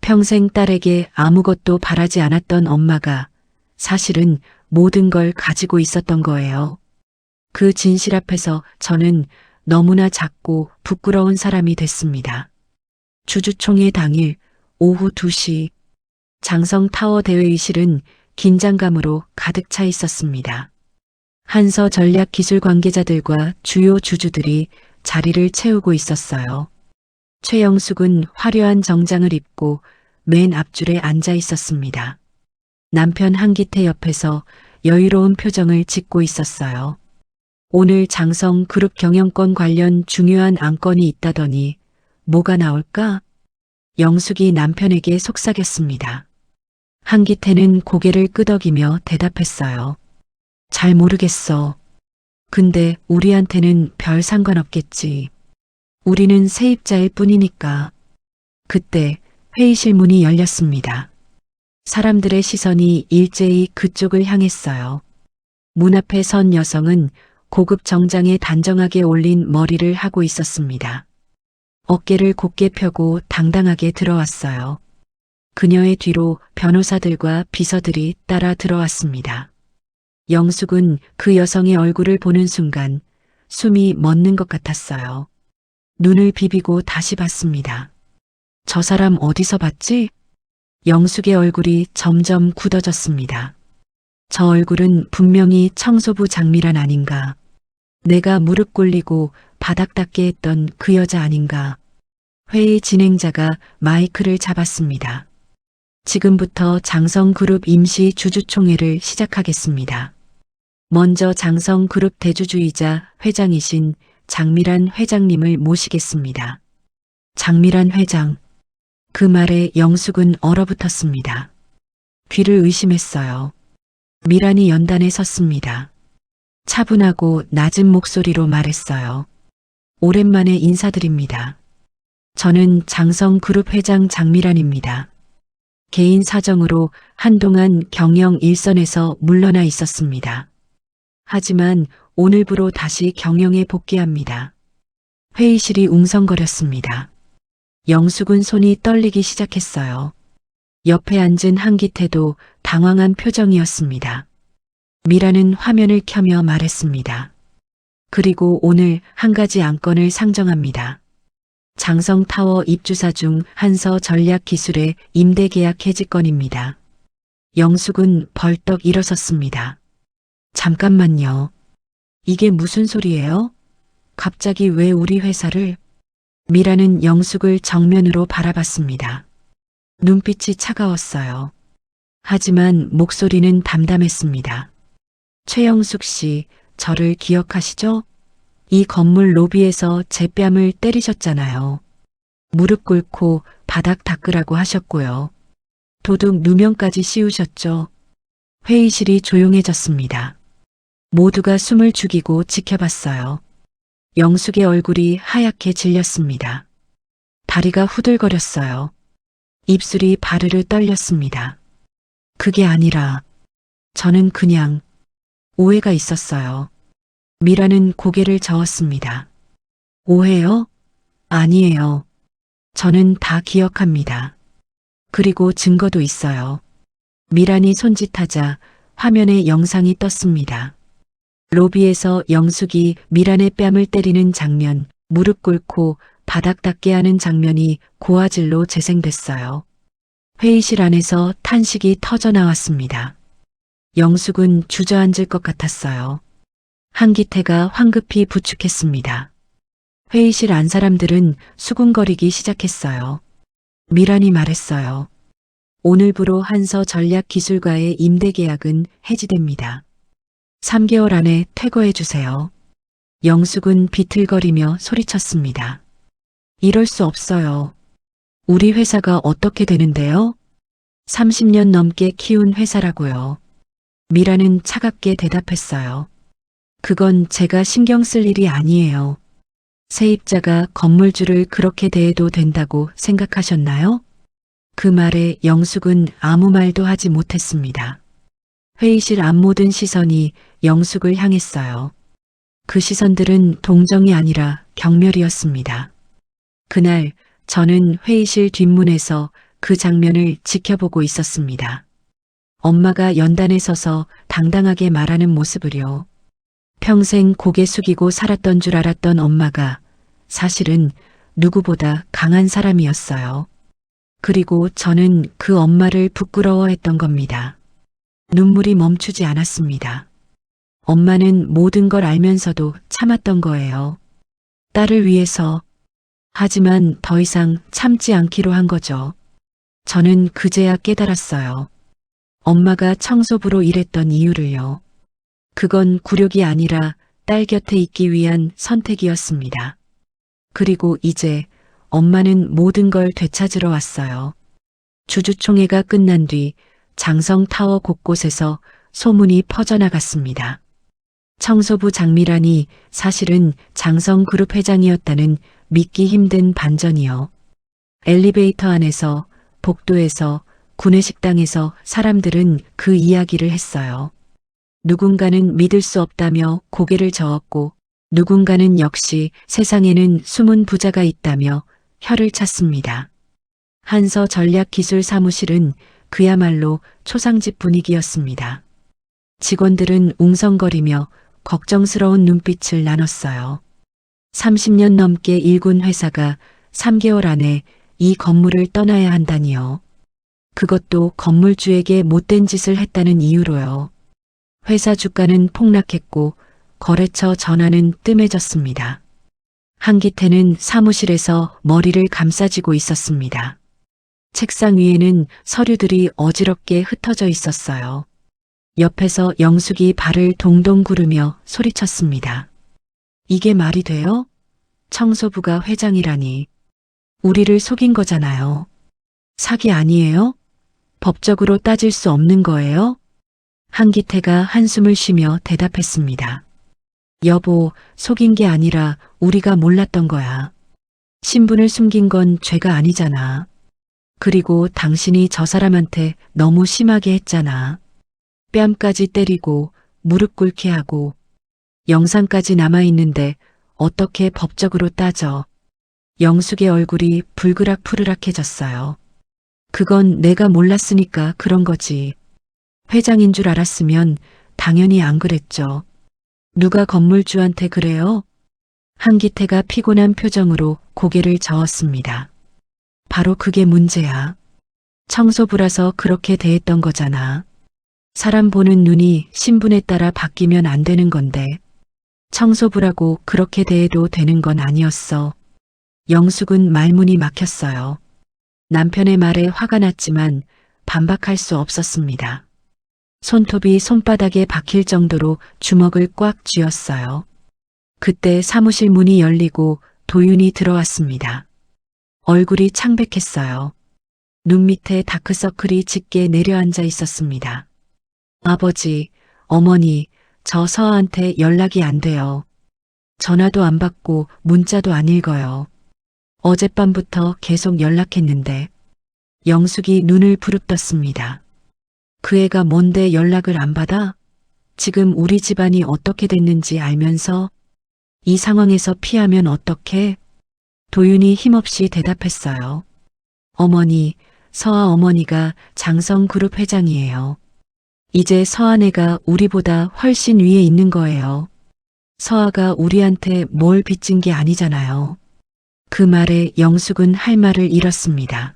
평생 딸에게 아무것도 바라지 않았던 엄마가 사실은 모든 걸 가지고 있었던 거예요. 그 진실 앞에서 저는 너무나 작고 부끄러운 사람이 됐습니다. 주주총회 당일 오후 2시 장성타워 대회의실은 긴장감으로 가득 차 있었습니다. 한서 전략 기술 관계자들과 주요 주주들이 자리를 채우고 있었어요. 최영숙은 화려한 정장을 입고 맨 앞줄에 앉아 있었습니다. 남편 한기태 옆에서 여유로운 표정을 짓고 있었어요. 오늘 장성그룹 경영권 관련 중요한 안건이 있다더니 뭐가 나올까? 영숙이 남편에게 속삭였습니다. 한기태는 고개를 끄덕이며 대답했어요. 잘 모르겠어. 근데 우리한테는 별 상관없겠지. 우리는 세입자일 뿐이니까. 그때 회의실 문이 열렸습니다. 사람들의 시선이 일제히 그쪽을 향했어요. 문 앞에 선 여성은 고급 정장에 단정하게 올린 머리를 하고 있었습니다. 어깨를 곧게 펴고 당당하게 들어왔어요. 그녀의 뒤로 변호사들과 비서들이 따라 들어왔습니다. 영숙은 그 여성의 얼굴을 보는 순간 숨이 멎는 것 같았어요. 눈을 비비고 다시 봤습니다. 저 사람 어디서 봤지? 영숙의 얼굴이 점점 굳어졌습니다. 저 얼굴은 분명히 청소부 장미란 아닌가. 내가 무릎 꿇리고 바닥 닦게 했던 그 여자 아닌가. 회의 진행자가 마이크를 잡았습니다. 지금부터 장성그룹 임시 주주총회를 시작하겠습니다. 먼저 장성그룹 대주주이자 회장이신 장미란 회장님을 모시겠습니다. 장미란 회장. 그 말에 영숙은 얼어붙었습니다. 귀를 의심했어요. 미란이 연단에 섰습니다. 차분하고 낮은 목소리로 말했어요. 오랜만에 인사드립니다. 저는 장성그룹 회장 장미란입니다. 개인 사정으로 한동안 경영 일선에서 물러나 있었습니다. 하지만 오늘부로 다시 경영에 복귀합니다. 회의실이 웅성거렸습니다. 영숙은 손이 떨리기 시작했어요. 옆에 앉은 한기태도 당황한 표정이었습니다. 미라는 화면을 켜며 말했습니다. 그리고 오늘 한 가지 안건을 상정합니다. 장성타워 입주사 중 한서 전략기술의 임대계약 해지건입니다. 영숙은 벌떡 일어섰습니다. 잠깐만요. 이게 무슨 소리예요? 갑자기 왜 우리 회사를? 미라는 영숙을 정면으로 바라봤습니다. 눈빛이 차가웠어요. 하지만 목소리는 담담했습니다. 최영숙 씨, 저를 기억하시죠? 이 건물 로비에서 제 뺨을 때리셨잖아요. 무릎 꿇고 바닥 닦으라고 하셨고요. 도둑 누명까지 씌우셨죠. 회의실이 조용해졌습니다. 모두가 숨을 죽이고 지켜봤어요. 영숙의 얼굴이 하얗게 질렸습니다. 다리가 후들거렸어요. 입술이 바르르 떨렸습니다. 그게 아니라 저는 그냥 오해가 있었어요. 미라는 고개를 저었습니다. 오해요? 아니에요. 저는 다 기억합니다. 그리고 증거도 있어요. 미란이 손짓하자 화면에 영상이 떴습니다. 로비에서 영숙이 미란의 뺨을 때리는 장면, 무릎 꿇고 바닥 닦게 하는 장면이 고화질로 재생됐어요. 회의실 안에서 탄식이 터져 나왔습니다. 영숙은 주저앉을 것 같았어요. 한기태가 황급히 부축했습니다. 회의실 안 사람들은 수군거리기 시작했어요. 미란이 말했어요. 오늘부로 한서 전략기술과의 임대계약은 해지됩니다. 3개월 안에 퇴거해 주세요. 영숙은 비틀거리며 소리쳤습니다. 이럴 수 없어요. 우리 회사가 어떻게 되는데요? 30년 넘게 키운 회사라고요. 미라는 차갑게 대답했어요. 그건 제가 신경 쓸 일이 아니에요. 세입자가 건물주를 그렇게 대해도 된다고 생각하셨나요? 그 말에 영숙은 아무 말도 하지 못했습니다. 회의실 앞 모든 시선이 영숙을 향했어요. 그 시선들은 동정이 아니라 경멸이었습니다. 그날 저는 회의실 뒷문에서 그 장면을 지켜보고 있었습니다. 엄마가 연단에 서서 당당하게 말하는 모습을요. 평생 고개 숙이고 살았던 줄 알았던 엄마가 사실은 누구보다 강한 사람이었어요. 그리고 저는 그 엄마를 부끄러워했던 겁니다. 눈물이 멈추지 않았습니다. 엄마는 모든 걸 알면서도 참았던 거예요. 딸을 위해서. 하지만 더 이상 참지 않기로 한 거죠. 저는 그제야 깨달았어요. 엄마가 청소부로 일했던 이유를요. 그건 굴욕이 아니라 딸 곁에 있기 위한 선택이었습니다. 그리고 이제 엄마는 모든 걸 되찾으러 왔어요. 주주총회가 끝난 뒤 장성타워 곳곳에서 소문이 퍼져나갔습니다. 청소부 장미란이 사실은 장성그룹 회장이었다는 믿기 힘든 반전이요. 엘리베이터 안에서, 복도에서, 구내식당에서 사람들은 그 이야기를 했어요. 누군가는 믿을 수 없다며 고개를 저었고 누군가는 역시 세상에는 숨은 부자가 있다며 혀를 찼습니다. 한서 전략기술 사무실은 그야말로 초상집 분위기였습니다. 직원들은 웅성거리며 걱정스러운 눈빛을 나눴어요. 30년 넘게 일군 회사가 3개월 안에 이 건물을 떠나야 한다니요. 그것도 건물주에게 못된 짓을 했다는 이유로요. 회사 주가는 폭락했고 거래처 전화는 뜸해졌습니다. 한기태는 사무실에서 머리를 감싸쥐고 있었습니다. 책상 위에는 서류들이 어지럽게 흩어져 있었어요. 옆에서 영숙이 발을 동동 구르며 소리쳤습니다. 이게 말이 돼요? 청소부가 회장이라니. 우리를 속인 거잖아요. 사기 아니에요? 법적으로 따질 수 없는 거예요? 한기태가 한숨을 쉬며 대답했습니다. 여보, 속인 게 아니라 우리가 몰랐던 거야. 신분을 숨긴 건 죄가 아니잖아. 그리고 당신이 저 사람한테 너무 심하게 했잖아. 뺨까지 때리고 무릎 꿇게 하고 영상까지 남아있는데 어떻게 법적으로 따져. 영숙의 얼굴이 불그락푸르락해졌어요. 그건 내가 몰랐으니까 그런 거지. 회장인 줄 알았으면 당연히 안 그랬죠. 누가 건물주한테 그래요? 한기태가 피곤한 표정으로 고개를 저었습니다. 바로 그게 문제야. 청소부라서 그렇게 대했던 거잖아. 사람 보는 눈이 신분에 따라 바뀌면 안 되는 건데 청소부라고 그렇게 대해도 되는 건 아니었어. 영숙은 말문이 막혔어요. 남편의 말에 화가 났지만 반박할 수 없었습니다. 손톱이 손바닥에 박힐 정도로 주먹을 꽉 쥐었어요. 그때 사무실 문이 열리고 도윤이 들어왔습니다. 얼굴이 창백했어요. 눈 밑에 다크서클이 짙게 내려앉아 있었습니다. 아버지, 어머니, 저 서아한테 연락이 안 돼요. 전화도 안 받고 문자도 안 읽어요. 어젯밤부터 계속 연락했는데 영숙이 눈을 부릅떴습니다. 그 애가 뭔데 연락을 안 받아? 지금 우리 집안이 어떻게 됐는지 알면서 이 상황에서 피하면 어떡해? 도윤이 힘없이 대답했어요. 어머니, 서아 어머니가 장성그룹 회장이에요. 이제 서아네가 우리보다 훨씬 위에 있는 거예요. 서아가 우리한테 뭘 빚진 게 아니잖아요. 그 말에 영숙은 할 말을 잃었습니다.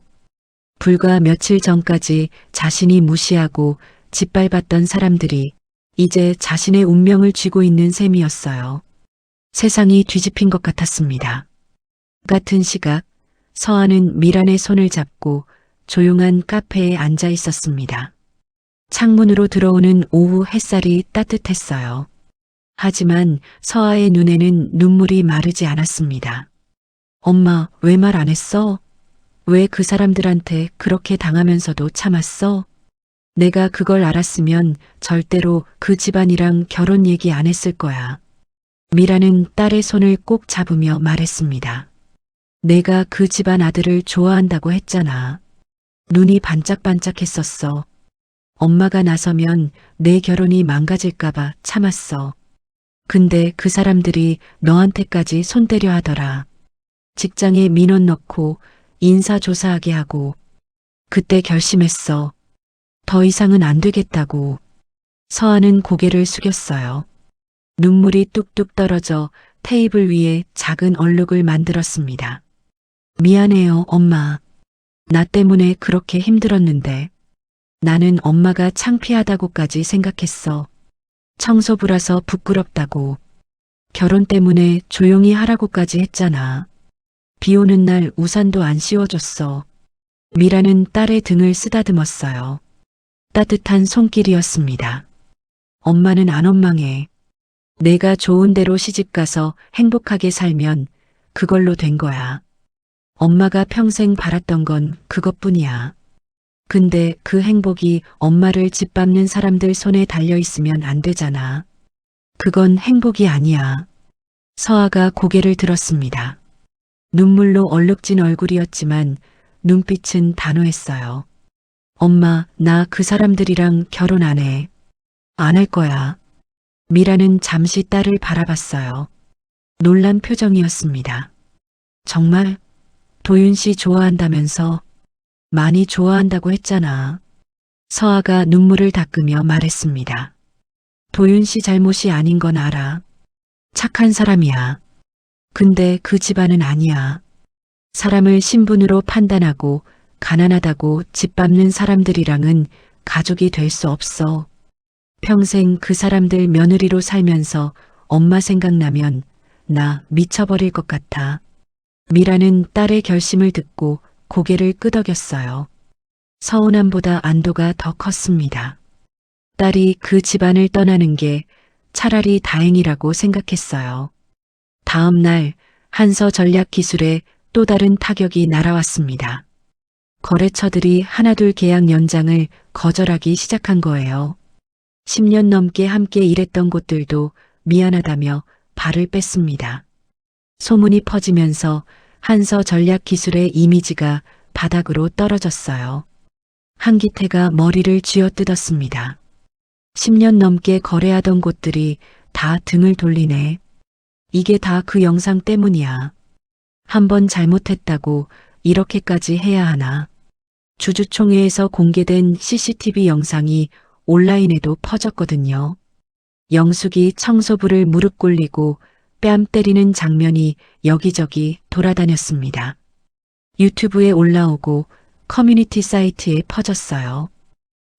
불과 며칠 전까지 자신이 무시하고 짓밟았던 사람들이 이제 자신의 운명을 쥐고 있는 셈이었어요. 세상이 뒤집힌 것 같았습니다. 같은 시각 서아는 미란의 손을 잡고 조용한 카페에 앉아 있었습니다. 창문으로 들어오는 오후 햇살이 따뜻했어요. 하지만 서아의 눈에는 눈물이 마르지 않았습니다. 엄마, 왜 말 안 했어? 왜 그 사람들한테 그렇게 당하면서도 참았어? 내가 그걸 알았으면 절대로 그 집안이랑 결혼 얘기 안 했을 거야. 미라는 딸의 손을 꼭 잡으며 말했습니다. 내가 그 집안 아들을 좋아한다고 했잖아. 눈이 반짝반짝했었어. 엄마가 나서면 내 결혼이 망가질까봐 참았어. 근데 그 사람들이 너한테까지 손대려 하더라. 직장에 민원 넣고 인사조사하게 하고. 그때 결심했어. 더 이상은 안 되겠다고. 서아는 고개를 숙였어요. 눈물이 뚝뚝 떨어져 테이블 위에 작은 얼룩을 만들었습니다. 미안해요, 엄마. 나 때문에 그렇게 힘들었는데. 나는 엄마가 창피하다고까지 생각했어. 청소부라서 부끄럽다고. 결혼 때문에 조용히 하라고까지 했잖아. 비 오는 날 우산도 안 씌워줬어. 미라는 딸의 등을 쓰다듬었어요. 따뜻한 손길이었습니다. 엄마는 안 원망해. 내가 좋은 데로 시집가서 행복하게 살면 그걸로 된 거야. 엄마가 평생 바랐던 건 그것뿐이야. 근데 그 행복이 엄마를 짓밟는 사람들 손에 달려있으면 안 되잖아. 그건 행복이 아니야. 서아가 고개를 들었습니다. 눈물로 얼룩진 얼굴이었지만 눈빛은 단호했어요. 엄마, 나 그 사람들이랑 결혼 안 해. 안 할 거야. 미라는 잠시 딸을 바라봤어요. 놀란 표정이었습니다. 정말? 도윤 씨 좋아한다면서? 많이 좋아한다고 했잖아. 서아가 눈물을 닦으며 말했습니다. 도윤 씨 잘못이 아닌 건 알아. 착한 사람이야. 근데 그 집안은 아니야. 사람을 신분으로 판단하고 가난하다고 짓밟는 사람들이랑은 가족이 될 수 없어. 평생 그 사람들 며느리로 살면서 엄마 생각나면 나 미쳐버릴 것 같아. 미라는 딸의 결심을 듣고 고개를 끄덕였어요. 서운함보다 안도가 더 컸습니다. 딸이 그 집안을 떠나는 게 차라리 다행이라고 생각했어요. 다음 날 한서 전략 기술에 또 다른 타격이 날아왔습니다. 거래처들이 하나둘 계약 연장을 거절하기 시작한 거예요. 10년 넘게 함께 일했던 곳들도 미안하다며 발을 뺐습니다. 소문이 퍼지면서 한서 전략 기술의 이미지가 바닥으로 떨어졌어요. 한기태가 머리를 쥐어뜯었습니다. 10년 넘게 거래하던 곳들이 다 등을 돌리네. 이게 다 그 영상 때문이야. 한 번 잘못했다고 이렇게까지 해야 하나. 주주총회에서 공개된 CCTV 영상이 온라인에도 퍼졌거든요. 영숙이 청소부를 무릎 꿇리고 뺨 때리는 장면이 여기저기 돌아다녔습니다. 유튜브에 올라오고 커뮤니티 사이트에 퍼졌어요.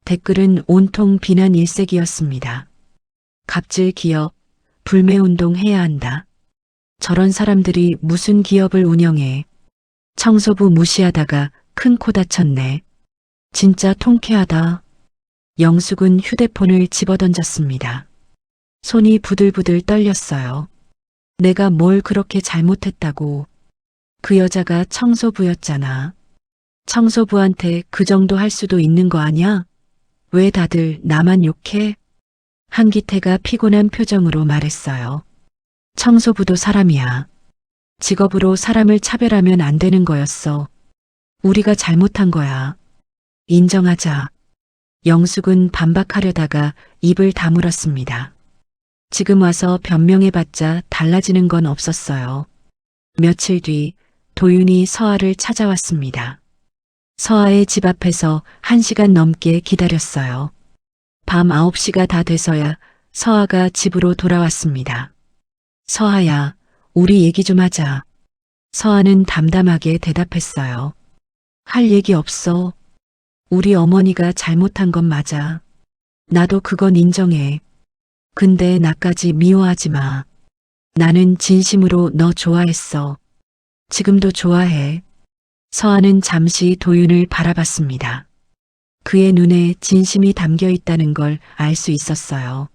댓글은 온통 비난 일색이었습니다. 갑질 기업, 불매운동 해야 한다. 저런 사람들이 무슨 기업을 운영해. 청소부 무시하다가 큰 코 다쳤네. 진짜 통쾌하다. 영숙은 휴대폰을 집어던졌습니다. 손이 부들부들 떨렸어요. 내가 뭘 그렇게 잘못했다고. 그 여자가 청소부였잖아. 청소부한테 그 정도 할 수도 있는 거 아냐? 왜 다들 나만 욕해? 한기태가 피곤한 표정으로 말했어요. 청소부도 사람이야. 직업으로 사람을 차별하면 안 되는 거였어. 우리가 잘못한 거야. 인정하자. 영숙은 반박하려다가 입을 다물었습니다. 지금 와서 변명해봤자 달라지는 건 없었어요. 며칠 뒤 도윤이 서아를 찾아왔습니다. 서아의 집 앞에서 1시간 넘게 기다렸어요. 밤 9시가 다 돼서야 서아가 집으로 돌아왔습니다. 서아야, 우리 얘기 좀 하자. 서아는 담담하게 대답했어요. 할 얘기 없어. 우리 어머니가 잘못한 건 맞아. 나도 그건 인정해. 근데 나까지 미워하지 마. 나는 진심으로 너 좋아했어. 지금도 좋아해. 서아는 잠시 도윤을 바라봤습니다. 그의 눈에 진심이 담겨 있다는 걸 알 수 있었어요.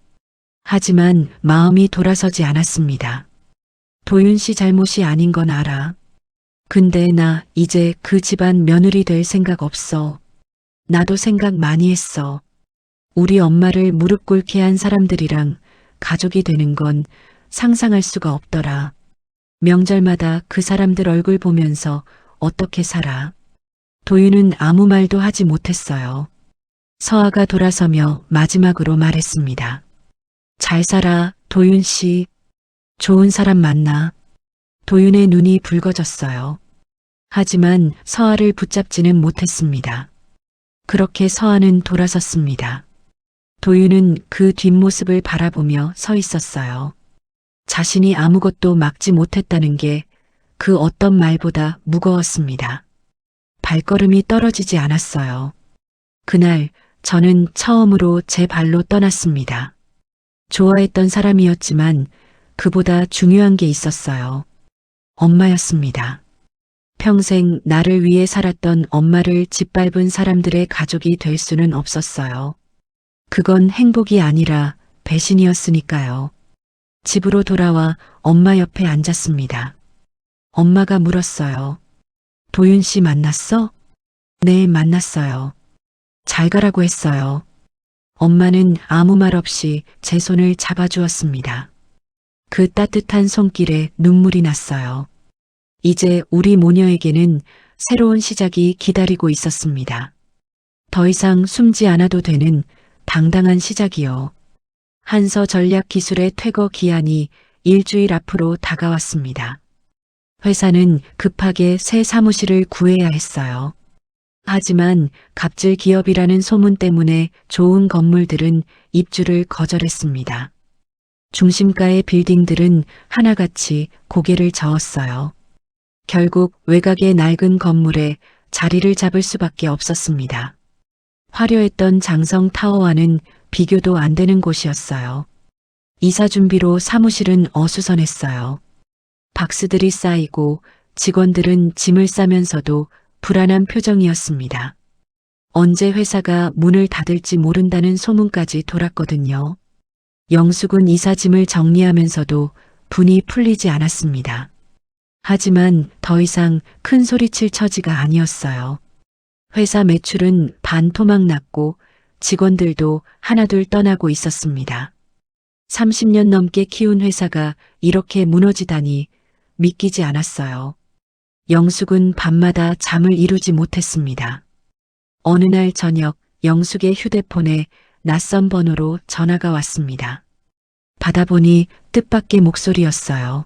하지만 마음이 돌아서지 않았습니다. 도윤 씨 잘못이 아닌 건 알아. 근데 나 이제 그 집안 며느리 될 생각 없어. 나도 생각 많이 했어. 우리 엄마를 무릎 꿇게 한 사람들이랑 가족이 되는 건 상상할 수가 없더라. 명절마다 그 사람들 얼굴 보면서 어떻게 살아. 도윤은 아무 말도 하지 못했어요. 서아가 돌아서며 마지막으로 말했습니다. 잘 살아, 도윤 씨. 좋은 사람 만나. 도윤의 눈이 붉어졌어요. 하지만 서아를 붙잡지는 못했습니다. 그렇게 서아는 돌아섰습니다. 도윤은 그 뒷모습을 바라보며 서 있었어요. 자신이 아무것도 막지 못했다는 게 그 어떤 말보다 무거웠습니다. 발걸음이 떨어지지 않았어요. 그날 저는 처음으로 제 발로 떠났습니다. 좋아했던 사람이었지만 그보다 중요한 게 있었어요. 엄마였습니다. 평생 나를 위해 살았던 엄마를 짓밟은 사람들의 가족이 될 수는 없었어요. 그건 행복이 아니라 배신이었으니까요. 집으로 돌아와 엄마 옆에 앉았습니다. 엄마가 물었어요. 도윤 씨 만났어? 네, 만났어요. 잘 가라고 했어요. 엄마는 아무 말 없이 제 손을 잡아주었습니다. 그 따뜻한 손길에 눈물이 났어요. 이제 우리 모녀에게는 새로운 시작이 기다리고 있었습니다. 더 이상 숨지 않아도 되는 당당한 시작이요. 한서 전략 기술의 퇴거 기한이 일주일 앞으로 다가왔습니다. 회사는 급하게 새 사무실을 구해야 했어요. 하지만 갑질 기업이라는 소문 때문에 좋은 건물들은 입주를 거절했습니다. 중심가의 빌딩들은 하나같이 고개를 저었어요. 결국 외곽의 낡은 건물에 자리를 잡을 수밖에 없었습니다. 화려했던 장성 타워와는 비교도 안 되는 곳이었어요. 이사 준비로 사무실은 어수선했어요. 박스들이 쌓이고 직원들은 짐을 싸면서도 불안한 표정이었습니다. 언제 회사가 문을 닫을지 모른다는 소문까지 돌았거든요. 영숙은 이사짐을 정리하면서도 분이 풀리지 않았습니다. 하지만 더 이상 큰 소리칠 처지가 아니었어요. 회사 매출은 반토막 났고 직원들도 하나둘 떠나고 있었습니다. 30년 넘게 키운 회사가 이렇게 무너지다니 믿기지 않았어요. 영숙은 밤마다 잠을 이루지 못했습니다. 어느 날 저녁 영숙의 휴대폰에 낯선 번호로 전화가 왔습니다. 받아보니 뜻밖의 목소리였어요.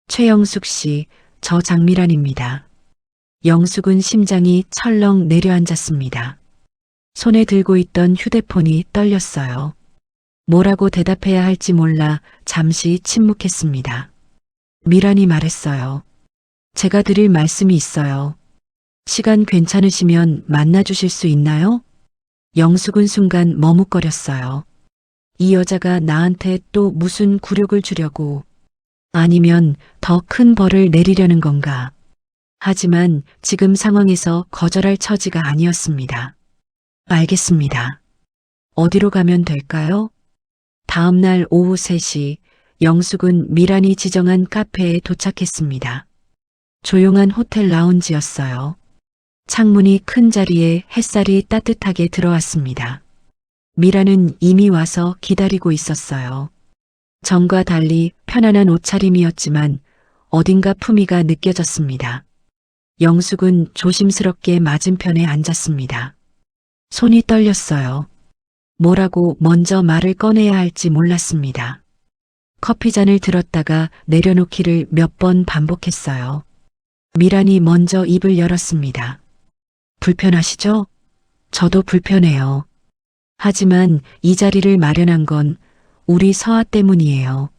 최영숙 씨, 저 장미란입니다. 영숙은 심장이 철렁 내려앉았습니다. 손에 들고 있던 휴대폰이 떨렸어요. 뭐라고 대답해야 할지 몰라 잠시 침묵했습니다. 미란이 말했어요. 제가 드릴 말씀이 있어요. 시간 괜찮으시면 만나주실 수 있나요? 영숙은 순간 머뭇거렸어요. 이 여자가 나한테 또 무슨 굴욕을 주려고, 아니면 더 큰 벌을 내리려는 건가. 하지만 지금 상황에서 거절할 처지가 아니었습니다. 알겠습니다. 어디로 가면 될까요? 다음 날 오후 3시 영숙은 미란이 지정한 카페에 도착했습니다. 조용한 호텔 라운지였어요. 창문이 큰 자리에 햇살이 따뜻하게 들어왔습니다. 미란은 이미 와서 기다리고 있었어요. 전과 달리 편안한 옷차림이었지만 어딘가 품위가 느껴졌습니다. 영숙은 조심스럽게 맞은편에 앉았습니다. 손이 떨렸어요. 뭐라고 먼저 말을 꺼내야 할지 몰랐습니다. 커피잔을 들었다가 내려놓기를 몇 번 반복했어요. 미란이 먼저 입을 열었습니다. 불편하시죠? 저도 불편해요. 하지만 이 자리를 마련한 건 우리 서아 때문이에요.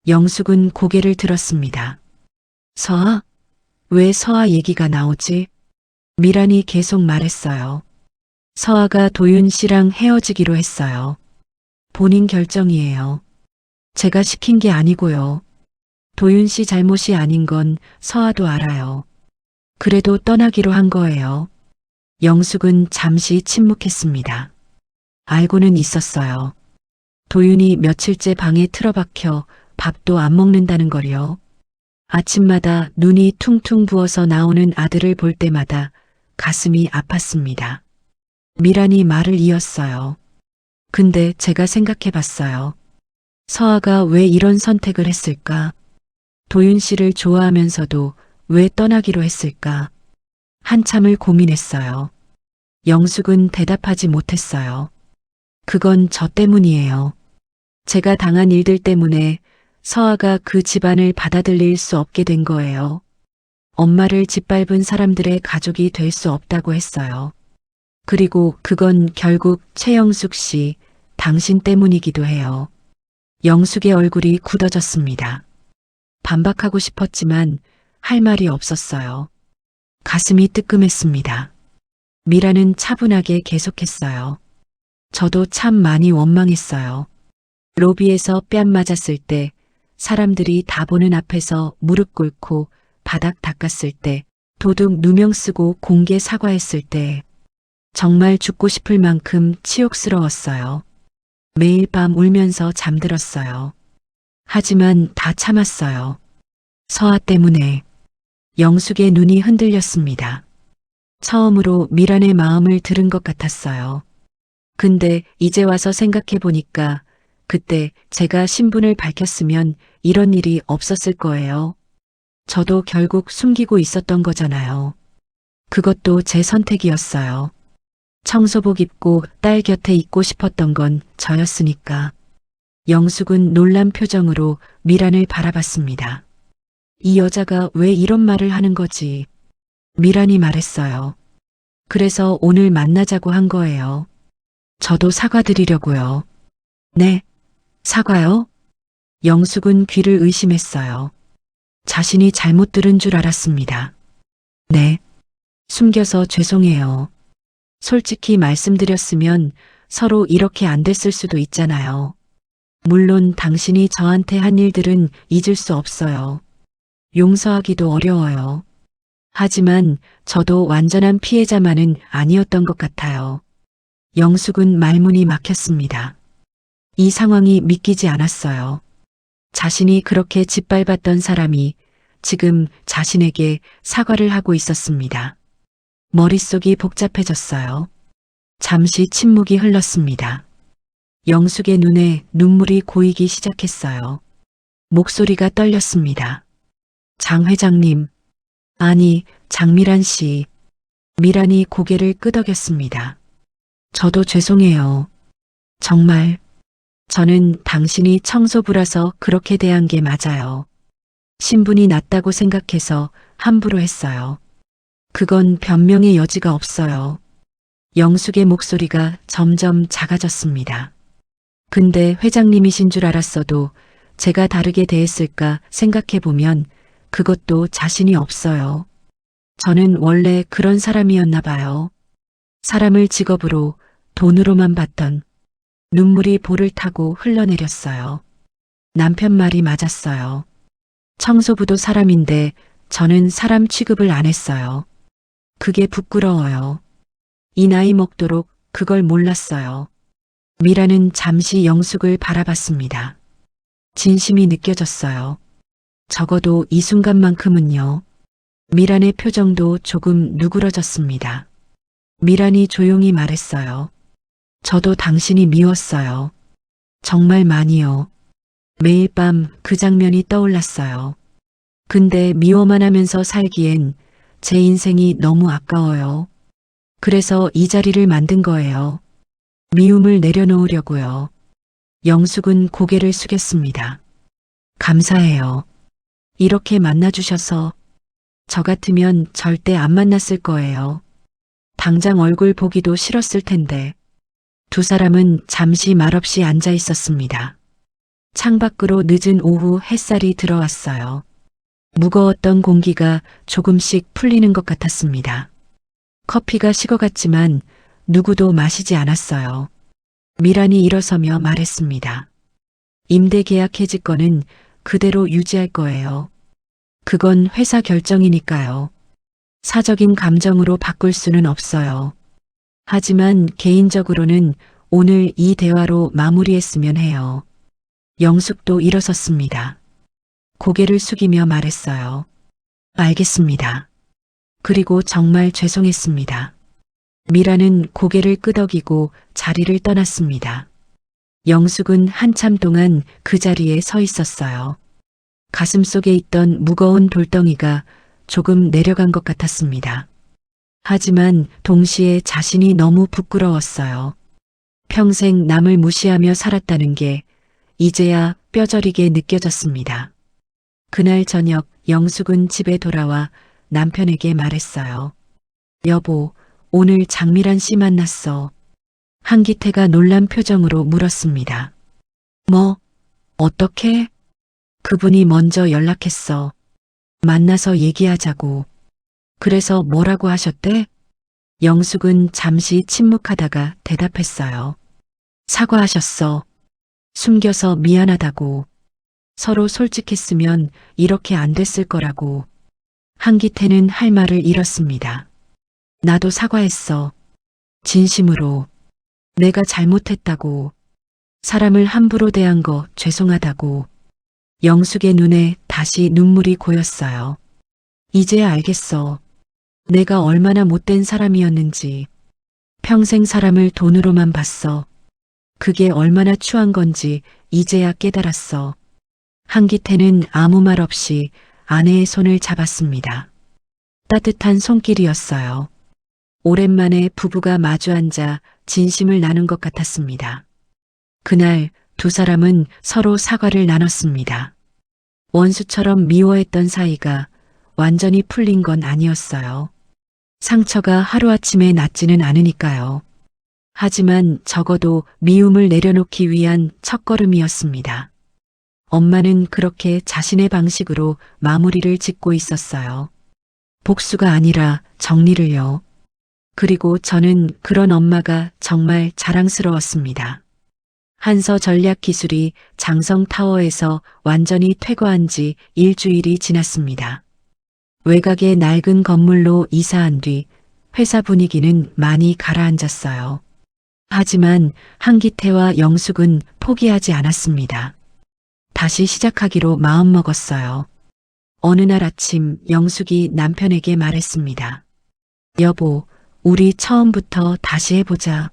영숙은 고개를 들었습니다. 서아? 왜 서아 얘기가 나오지? 미란이 계속 말했어요. 서아가 도윤 씨랑 헤어지기로 했어요. 본인 결정이에요. 제가 시킨 게 아니고요. 도윤 씨 잘못이 아닌 건 서아도 알아요. 그래도 떠나기로 한 거예요. 영숙은 잠시 침묵했습니다. 알고는 있었어요. 도윤이 며칠째 방에 틀어박혀 밥도 안 먹는다는 걸요. 아침마다 눈이 퉁퉁 부어서 나오는 아들을 볼 때마다 가슴이 아팠습니다. 미란이 말을 이었어요. 근데 제가 생각해 봤어요. 서아가 왜 이런 선택을 했을까? 도윤 씨를 좋아하면서도 왜 떠나기로 했을까? 한참을 고민했어요. 영숙은 대답하지 못했어요. 그건 저 때문이에요. 제가 당한 일들 때문에 서아가 그 집안을 받아들일 수 없게 된 거예요. 엄마를 짓밟은 사람들의 가족이 될 수 없다고 했어요. 그리고 그건 결국 최영숙 씨, 당신 때문이기도 해요. 영숙의 얼굴이 굳어졌습니다. 반박하고 싶었지만 할 말이 없었어요. 가슴이 뜨끔했습니다. 미라는 차분하게 계속했어요. 저도 참 많이 원망했어요. 로비에서 뺨 맞았을 때, 사람들이 다 보는 앞에서 무릎 꿇고 바닥 닦았을 때, 도둑 누명 쓰고 공개 사과했을 때, 정말 죽고 싶을 만큼 치욕스러웠어요. 매일 밤 울면서 잠들었어요. 하지만 다 참았어요. 서아 때문에. 영숙의 눈이 흔들렸습니다. 처음으로 미란의 마음을 들은 것 같았어요. 근데 이제 와서 생각해 보니까 그때 제가 신분을 밝혔으면 이런 일이 없었을 거예요. 저도 결국 숨기고 있었던 거잖아요. 그것도 제 선택이었어요. 청소복 입고 딸 곁에 있고 싶었던 건 저였으니까. 영숙은 놀란 표정으로 미란을 바라봤습니다. 이 여자가 왜 이런 말을 하는 거지? 미란이 말했어요. 그래서 오늘 만나자고 한 거예요. 저도 사과드리려고요. 네, 사과요? 영숙은 귀를 의심했어요. 자신이 잘못 들은 줄 알았습니다. 네, 숨겨서 죄송해요. 솔직히 말씀드렸으면 서로 이렇게 안 됐을 수도 있잖아요. 물론 당신이 저한테 한 일들은 잊을 수 없어요. 용서하기도 어려워요. 하지만 저도 완전한 피해자만은 아니었던 것 같아요. 영숙은 말문이 막혔습니다. 이 상황이 믿기지 않았어요. 자신이 그렇게 짓밟았던 사람이 지금 자신에게 사과를 하고 있었습니다. 머릿속이 복잡해졌어요. 잠시 침묵이 흘렀습니다. 영숙의 눈에 눈물이 고이기 시작했어요. 목소리가 떨렸습니다. 장 회장님, 아니, 장미란 씨. 미란이 고개를 끄덕였습니다. 저도 죄송해요. 정말, 저는 당신이 청소부라서 그렇게 대한 게 맞아요. 신분이 낮다고 생각해서 함부로 했어요. 그건 변명의 여지가 없어요. 영숙의 목소리가 점점 작아졌습니다. 근데 회장님이신 줄 알았어도 제가 다르게 대했을까 생각해보면 그것도 자신이 없어요. 저는 원래 그런 사람이었나 봐요. 사람을 직업으로, 돈으로만 봤던 눈물이 볼을 타고 흘러내렸어요. 남편 말이 맞았어요. 청소부도 사람인데 저는 사람 취급을 안 했어요. 그게 부끄러워요. 이 나이 먹도록 그걸 몰랐어요. 미라는 잠시 영숙을 바라봤습니다. 진심이 느껴졌어요. 적어도 이 순간만큼은요. 미란의 표정도 조금 누그러졌습니다. 미란이 조용히 말했어요. 저도 당신이 미웠어요. 정말 많이요. 매일 밤 그 장면이 떠올랐어요. 근데 미워만 하면서 살기엔 제 인생이 너무 아까워요. 그래서 이 자리를 만든 거예요. 미움을 내려놓으려고요. 영숙은 고개를 숙였습니다. 감사해요. 이렇게 만나주셔서 저 같으면 절대 안 만났을 거예요. 당장 얼굴 보기도 싫었을 텐데. 두 사람은 잠시 말없이 앉아 있었습니다. 창밖으로 늦은 오후 햇살이 들어왔어요. 무거웠던 공기가 조금씩 풀리는 것 같았습니다. 커피가 식어갔지만 누구도 마시지 않았어요. 미란이 일어서며 말했습니다. 임대 계약 해지권은 그대로 유지할 거예요. 그건 회사 결정이니까요. 사적인 감정으로 바꿀 수는 없어요. 하지만 개인적으로는 오늘 이 대화로 마무리했으면 해요. 영숙도 일어섰습니다. 고개를 숙이며 말했어요. 알겠습니다. 그리고 정말 죄송했습니다. 미라는 고개를 끄덕이고 자리를 떠났습니다. 영숙은 한참 동안 그 자리에 서 있었어요. 가슴속에 있던 무거운 돌덩이가 조금 내려간 것 같았습니다. 하지만 동시에 자신이 너무 부끄러웠어요. 평생 남을 무시하며 살았다는 게 이제야 뼈저리게 느껴졌습니다. 그날 저녁 영숙은 집에 돌아와 남편에게 말했어요. 여보, 오늘 장미란 씨 만났어. 한기태가 놀란 표정으로 물었습니다. 뭐, 어떻게? 그분이 먼저 연락했어. 만나서 얘기하자고. 그래서 뭐라고 하셨대? 영숙은 잠시 침묵하다가 대답했어요. 사과하셨어. 숨겨서 미안하다고. 서로 솔직했으면 이렇게 안 됐을 거라고. 한기태는 할 말을 잃었습니다. 나도 사과했어. 진심으로. 내가 잘못했다고. 사람을 함부로 대한 거 죄송하다고. 영숙의 눈에 다시 눈물이 고였어요. 이제야 알겠어. 내가 얼마나 못된 사람이었는지. 평생 사람을 돈으로만 봤어. 그게 얼마나 추한 건지 이제야 깨달았어. 한기태는 아무 말 없이 아내의 손을 잡았습니다. 따뜻한 손길이었어요. 오랜만에 부부가 마주 앉아 진심을 나눈 것 같았습니다. 그날 두 사람은 서로 사과를 나눴습니다. 원수처럼 미워했던 사이가 완전히 풀린 건 아니었어요. 상처가 하루아침에 낫지는 않으니까요. 하지만 적어도 미움을 내려놓기 위한 첫걸음이었습니다. 엄마는 그렇게 자신의 방식으로 마무리를 짓고 있었어요. 복수가 아니라 정리를요. 그리고 저는 그런 엄마가 정말 자랑스러웠습니다. 한서 전략 기술이 장성타워에서 완전히 퇴거한 지 일주일이 지났습니다. 외곽의 낡은 건물로 이사한 뒤 회사 분위기는 많이 가라앉았어요. 하지만 한기태와 영숙은 포기하지 않았습니다. 다시 시작하기로 마음먹었어요. 어느 날 아침 영숙이 남편에게 말했습니다. 여보, 우리 처음부터 다시 해보자.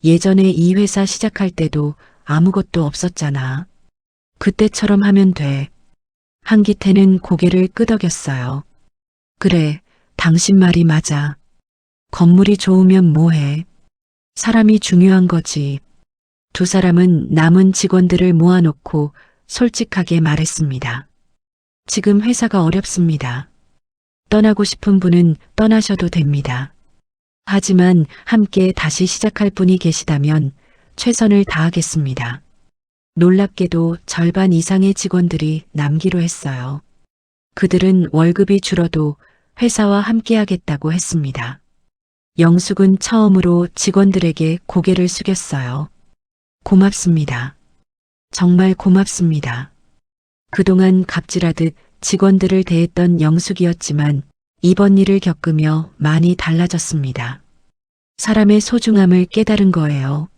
예전에 이 회사 시작할 때도 아무것도 없었잖아. 그때처럼 하면 돼. 한기태는 고개를 끄덕였어요. 그래, 당신 말이 맞아. 건물이 좋으면 뭐해. 사람이 중요한 거지. 두 사람은 남은 직원들을 모아놓고 솔직하게 말했습니다. 지금 회사가 어렵습니다. 떠나고 싶은 분은 떠나셔도 됩니다. 하지만 함께 다시 시작할 분이 계시다면 최선을 다하겠습니다. 놀랍게도 절반 이상의 직원들이 남기로 했어요. 그들은 월급이 줄어도 회사와 함께하겠다고 했습니다. 영숙은 처음으로 직원들에게 고개를 숙였어요. 고맙습니다. 정말 고맙습니다. 그동안 갑질하듯 직원들을 대했던 영숙이었지만 이번 일을 겪으며 많이 달라졌습니다. 사람의 소중함을 깨달은 거예요.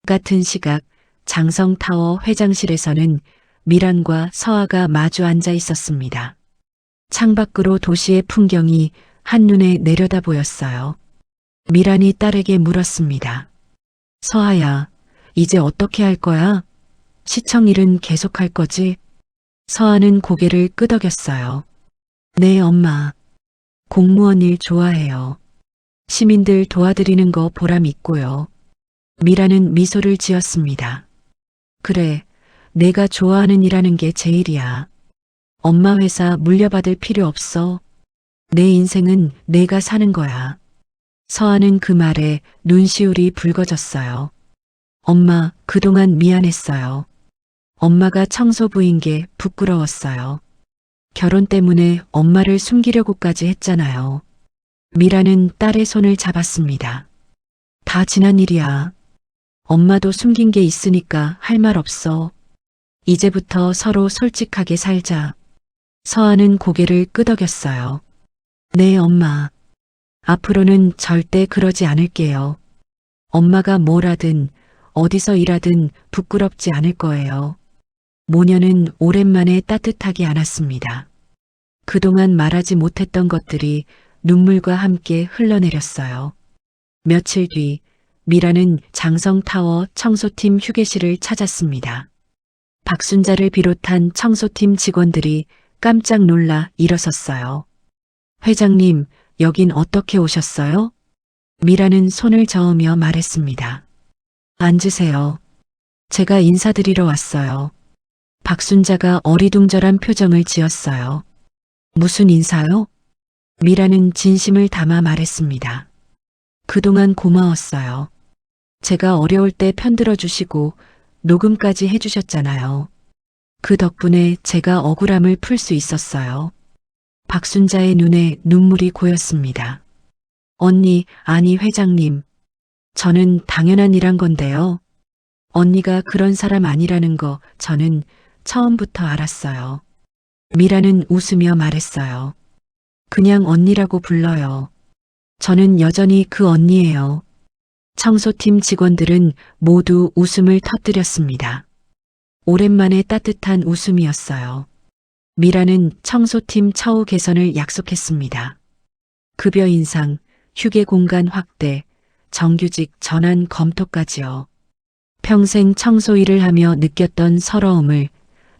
같은 시각 장성타워 회장실에서는 미란과 서아가 마주 앉아 있었습니다. 창밖으로 도시의 풍경이 한눈에 내려다 보였어요. 미란이 딸에게 물었습니다. 서아야, 이제 어떻게 할 거야? 시청 일은 계속할 거지? 서아는 고개를 끄덕였어요. 네, 엄마. 공무원 일 좋아해요. 시민들 도와드리는 거 보람 있고요. 미라는 미소를 지었습니다. 그래, 내가 좋아하는 일하는 게 제일이야. 엄마 회사 물려받을 필요 없어. 내 인생은 내가 사는 거야. 서아는 그 말에 눈시울이 붉어졌어요. 엄마, 그동안 미안했어요. 엄마가 청소부인 게 부끄러웠어요. 결혼 때문에 엄마를 숨기려고까지 했잖아요. 미라는 딸의 손을 잡았습니다. 다 지난 일이야. 엄마도 숨긴 게 있으니까 할 말 없어. 이제부터 서로 솔직하게 살자. 서아는 고개를 끄덕였어요. 네, 엄마. 앞으로는 절대 그러지 않을게요. 엄마가 뭘 하든 어디서 일하든 부끄럽지 않을 거예요. 모녀는 오랜만에 따뜻하게 안았습니다. 그동안 말하지 못했던 것들이 눈물과 함께 흘러내렸어요. 며칠 뒤 미라는 장성타워 청소팀 휴게실을 찾았습니다. 박순자를 비롯한 청소팀 직원들이 깜짝 놀라 일어섰어요. 회장님, 여긴 어떻게 오셨어요? 미라는 손을 저으며 말했습니다. 앉으세요. 제가 인사드리러 왔어요. 박순자가 어리둥절한 표정을 지었어요. 무슨 인사요? 미라는 진심을 담아 말했습니다. 그동안 고마웠어요. 제가 어려울 때 편들어 주시고 녹음까지 해주셨잖아요. 그 덕분에 제가 억울함을 풀 수 있었어요. 박순자의 눈에 눈물이 고였습니다. 언니, 아니 회장님. 저는 당연한 일한 건데요. 언니가 그런 사람 아니라는 거 저는 처음부터 알았어요. 미라는 웃으며 말했어요. 그냥 언니라고 불러요. 저는 여전히 그 언니예요. 청소팀 직원들은 모두 웃음을 터뜨렸습니다. 오랜만에 따뜻한 웃음이었어요. 미라는 청소팀 처우 개선을 약속했습니다. 급여 인상, 휴게 공간 확대, 정규직 전환 검토까지요. 평생 청소 일을 하며 느꼈던 서러움을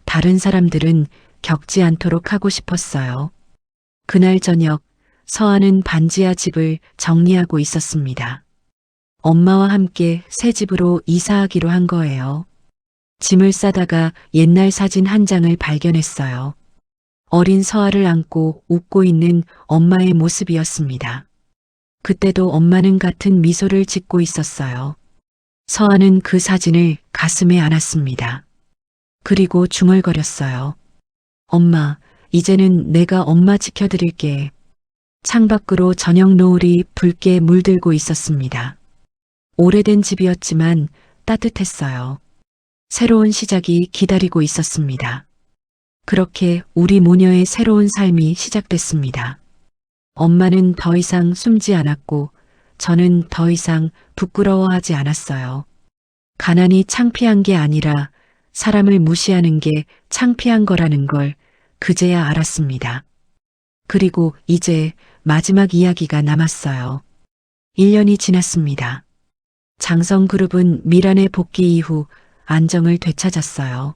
다른 사람들은 겪지 않도록 하고 싶었어요. 그날 저녁 서아는 반지하 집을 정리하고 있었습니다. 엄마와 함께 새 집으로 이사하기로 한 거예요. 짐을 싸다가 옛날 사진 한 장을 발견했어요. 어린 서아를 안고 웃고 있는 엄마의 모습이었습니다. 그때도 엄마는 같은 미소를 짓고 있었어요. 서아는 그 사진을 가슴에 안았습니다. 그리고 중얼거렸어요. 엄마, 이제는 내가 엄마 지켜드릴게. 창밖으로 저녁 노을이 붉게 물들고 있었습니다. 오래된 집이었지만 따뜻했어요. 새로운 시작이 기다리고 있었습니다. 그렇게 우리 모녀의 새로운 삶이 시작됐습니다. 엄마는 더 이상 숨지 않았고 저는 더 이상 부끄러워하지 않았어요. 가난이 창피한 게 아니라 사람을 무시하는 게 창피한 거라는 걸 그제야 알았습니다. 그리고 이제 마지막 이야기가 남았어요. 1년이 지났습니다. 장성그룹은 미란의 복귀 이후 안정을 되찾았어요.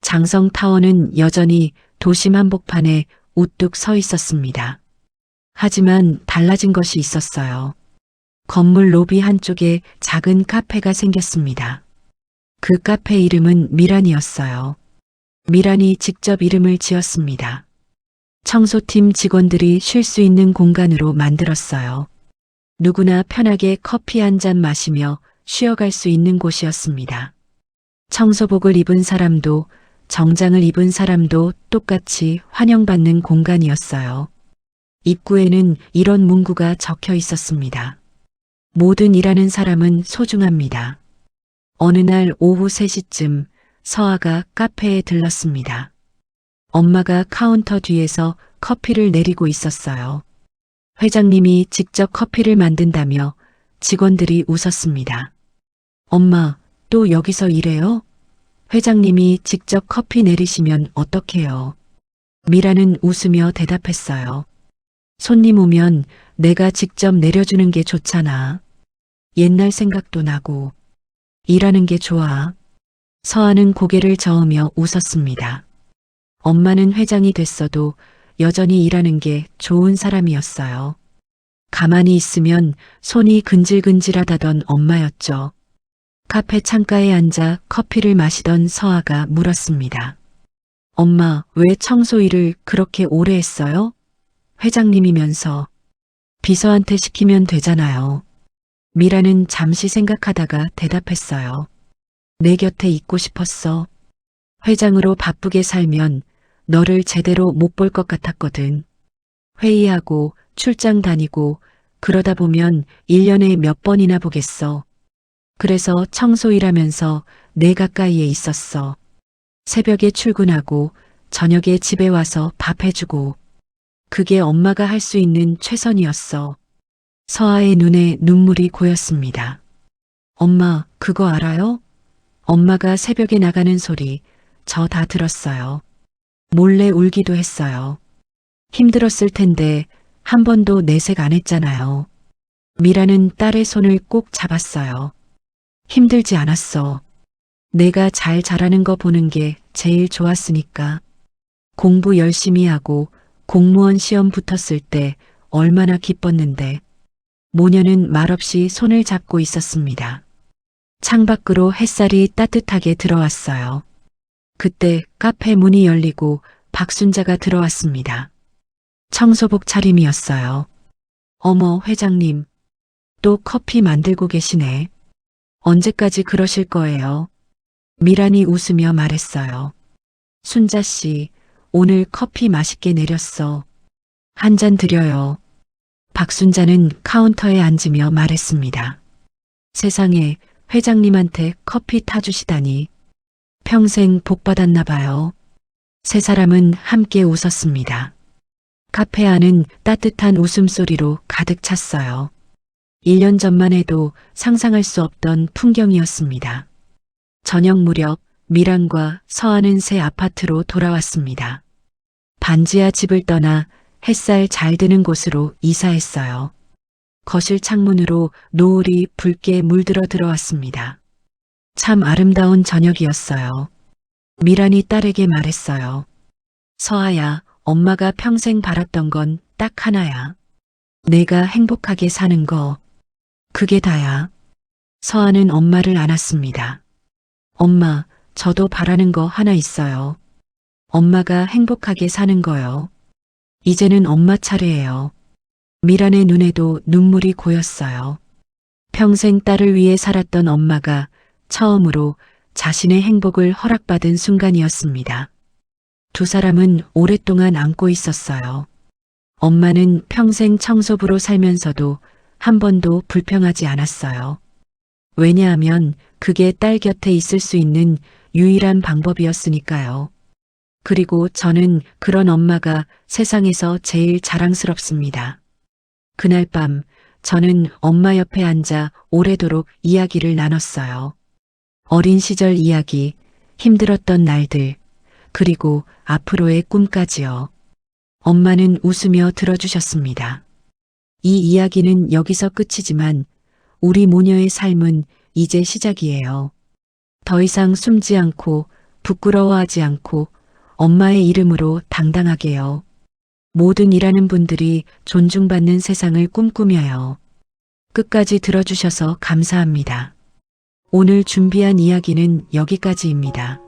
장성타워는 여전히 도심 한복판에 우뚝 서 있었습니다. 하지만 달라진 것이 있었어요. 건물 로비 한쪽에 작은 카페가 생겼습니다. 그 카페 이름은 미란이었어요. 미란이 직접 이름을 지었습니다. 청소팀 직원들이 쉴 수 있는 공간으로 만들었어요. 누구나 편하게 커피 한 잔 마시며 쉬어갈 수 있는 곳이었습니다. 청소복을 입은 사람도 정장을 입은 사람도 똑같이 환영받는 공간이었어요. 입구에는 이런 문구가 적혀 있었습니다. 모든 일하는 사람은 소중합니다. 어느 날 오후 3시쯤 서아가 카페에 들렀습니다. 엄마가 카운터 뒤에서 커피를 내리고 있었어요. 회장님이 직접 커피를 만든다며 직원들이 웃었습니다. 엄마, 또 여기서 일해요? 회장님이 직접 커피 내리시면 어떡해요? 미라는 웃으며 대답했어요. 손님 오면 내가 직접 내려주는 게 좋잖아. 옛날 생각도 나고 일하는 게 좋아. 서아는 고개를 저으며 웃었습니다. 엄마는 회장이 됐어도 여전히 일하는 게 좋은 사람이었어요. 가만히 있으면 손이 근질근질하다던 엄마였죠. 카페 창가에 앉아 커피를 마시던 서아가 물었습니다. 엄마, 왜 청소 일을 그렇게 오래 했어요? 회장님이면서 비서한테 시키면 되잖아요. 미라는 잠시 생각하다가 대답했어요. 내 곁에 있고 싶었어. 회장으로 바쁘게 살면 너를 제대로 못 볼 것 같았거든. 회의하고 출장 다니고 그러다 보면 1년에 몇 번이나 보겠어. 그래서 청소 일하면서 내 가까이에 있었어. 새벽에 출근하고 저녁에 집에 와서 밥 해주고. 그게 엄마가 할 수 있는 최선이었어. 서아의 눈에 눈물이 고였습니다. 엄마, 그거 알아요? 엄마가 새벽에 나가는 소리 저 다 들었어요. 몰래 울기도 했어요. 힘들었을 텐데 한 번도 내색 안 했잖아요. 미라는 딸의 손을 꼭 잡았어요. 힘들지 않았어. 내가 잘 자라는 거 보는 게 제일 좋았으니까. 공부 열심히 하고 공무원 시험 붙었을 때 얼마나 기뻤는데. 모녀는 말없이 손을 잡고 있었습니다. 창밖으로 햇살이 따뜻하게 들어왔어요. 그때 카페 문이 열리고 박순자가 들어왔습니다. 청소복 차림이었어요. 어머, 회장님. 또 커피 만들고 계시네. 언제까지 그러실 거예요? 미란이 웃으며 말했어요. 순자 씨, 오늘 커피 맛있게 내렸어. 한 잔 드려요. 박순자는 카운터에 앉으며 말했습니다. 세상에 회장님한테 커피 타주시다니. 평생 복 받았나 봐요. 세 사람은 함께 웃었습니다. 카페 안은 따뜻한 웃음소리로 가득 찼어요. 1년 전만 해도 상상할 수 없던 풍경이었습니다. 저녁 무렵 미란과 서아는 새 아파트로 돌아왔습니다. 반지하 집을 떠나 햇살 잘 드는 곳으로 이사했어요. 거실 창문으로 노을이 붉게 물들어 들어왔습니다. 참 아름다운 저녁이었어요. 미란이 딸에게 말했어요. 서아야, 엄마가 평생 바랐던 건 딱 하나야. 내가 행복하게 사는 거. 그게 다야. 서아는 엄마를 안았습니다. 엄마, 저도 바라는 거 하나 있어요. 엄마가 행복하게 사는 거요. 이제는 엄마 차례예요. 미란의 눈에도 눈물이 고였어요. 평생 딸을 위해 살았던 엄마가 처음으로 자신의 행복을 허락받은 순간이었습니다. 두 사람은 오랫동안 안고 있었어요. 엄마는 평생 청소부로 살면서도 한 번도 불평하지 않았어요. 왜냐하면 그게 딸 곁에 있을 수 있는 유일한 방법이었으니까요. 그리고 저는 그런 엄마가 세상에서 제일 자랑스럽습니다. 그날 밤 저는 엄마 옆에 앉아 오래도록 이야기를 나눴어요. 어린 시절 이야기, 힘들었던 날들, 그리고 앞으로의 꿈까지요. 엄마는 웃으며 들어주셨습니다. 이 이야기는 여기서 끝이지만 우리 모녀의 삶은 이제 시작이에요. 더 이상 숨지 않고 부끄러워하지 않고 엄마의 이름으로 당당하게요. 모든 일하는 분들이 존중받는 세상을 꿈꾸며요. 끝까지 들어주셔서 감사합니다. 오늘 준비한 이야기는 여기까지입니다.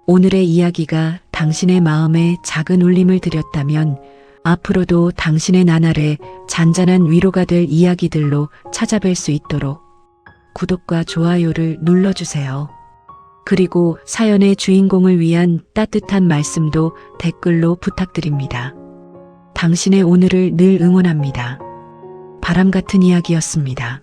오늘의 이야기가 당신의 마음에 작은 울림을 드렸다면 앞으로도 당신의 나날에 잔잔한 위로가 될 이야기들로 찾아뵐 수 있도록 구독과 좋아요를 눌러주세요. 그리고 사연의 주인공을 위한 따뜻한 말씀도 댓글로 부탁드립니다. 당신의 오늘을 늘 응원합니다. 바람 같은 이야기였습니다.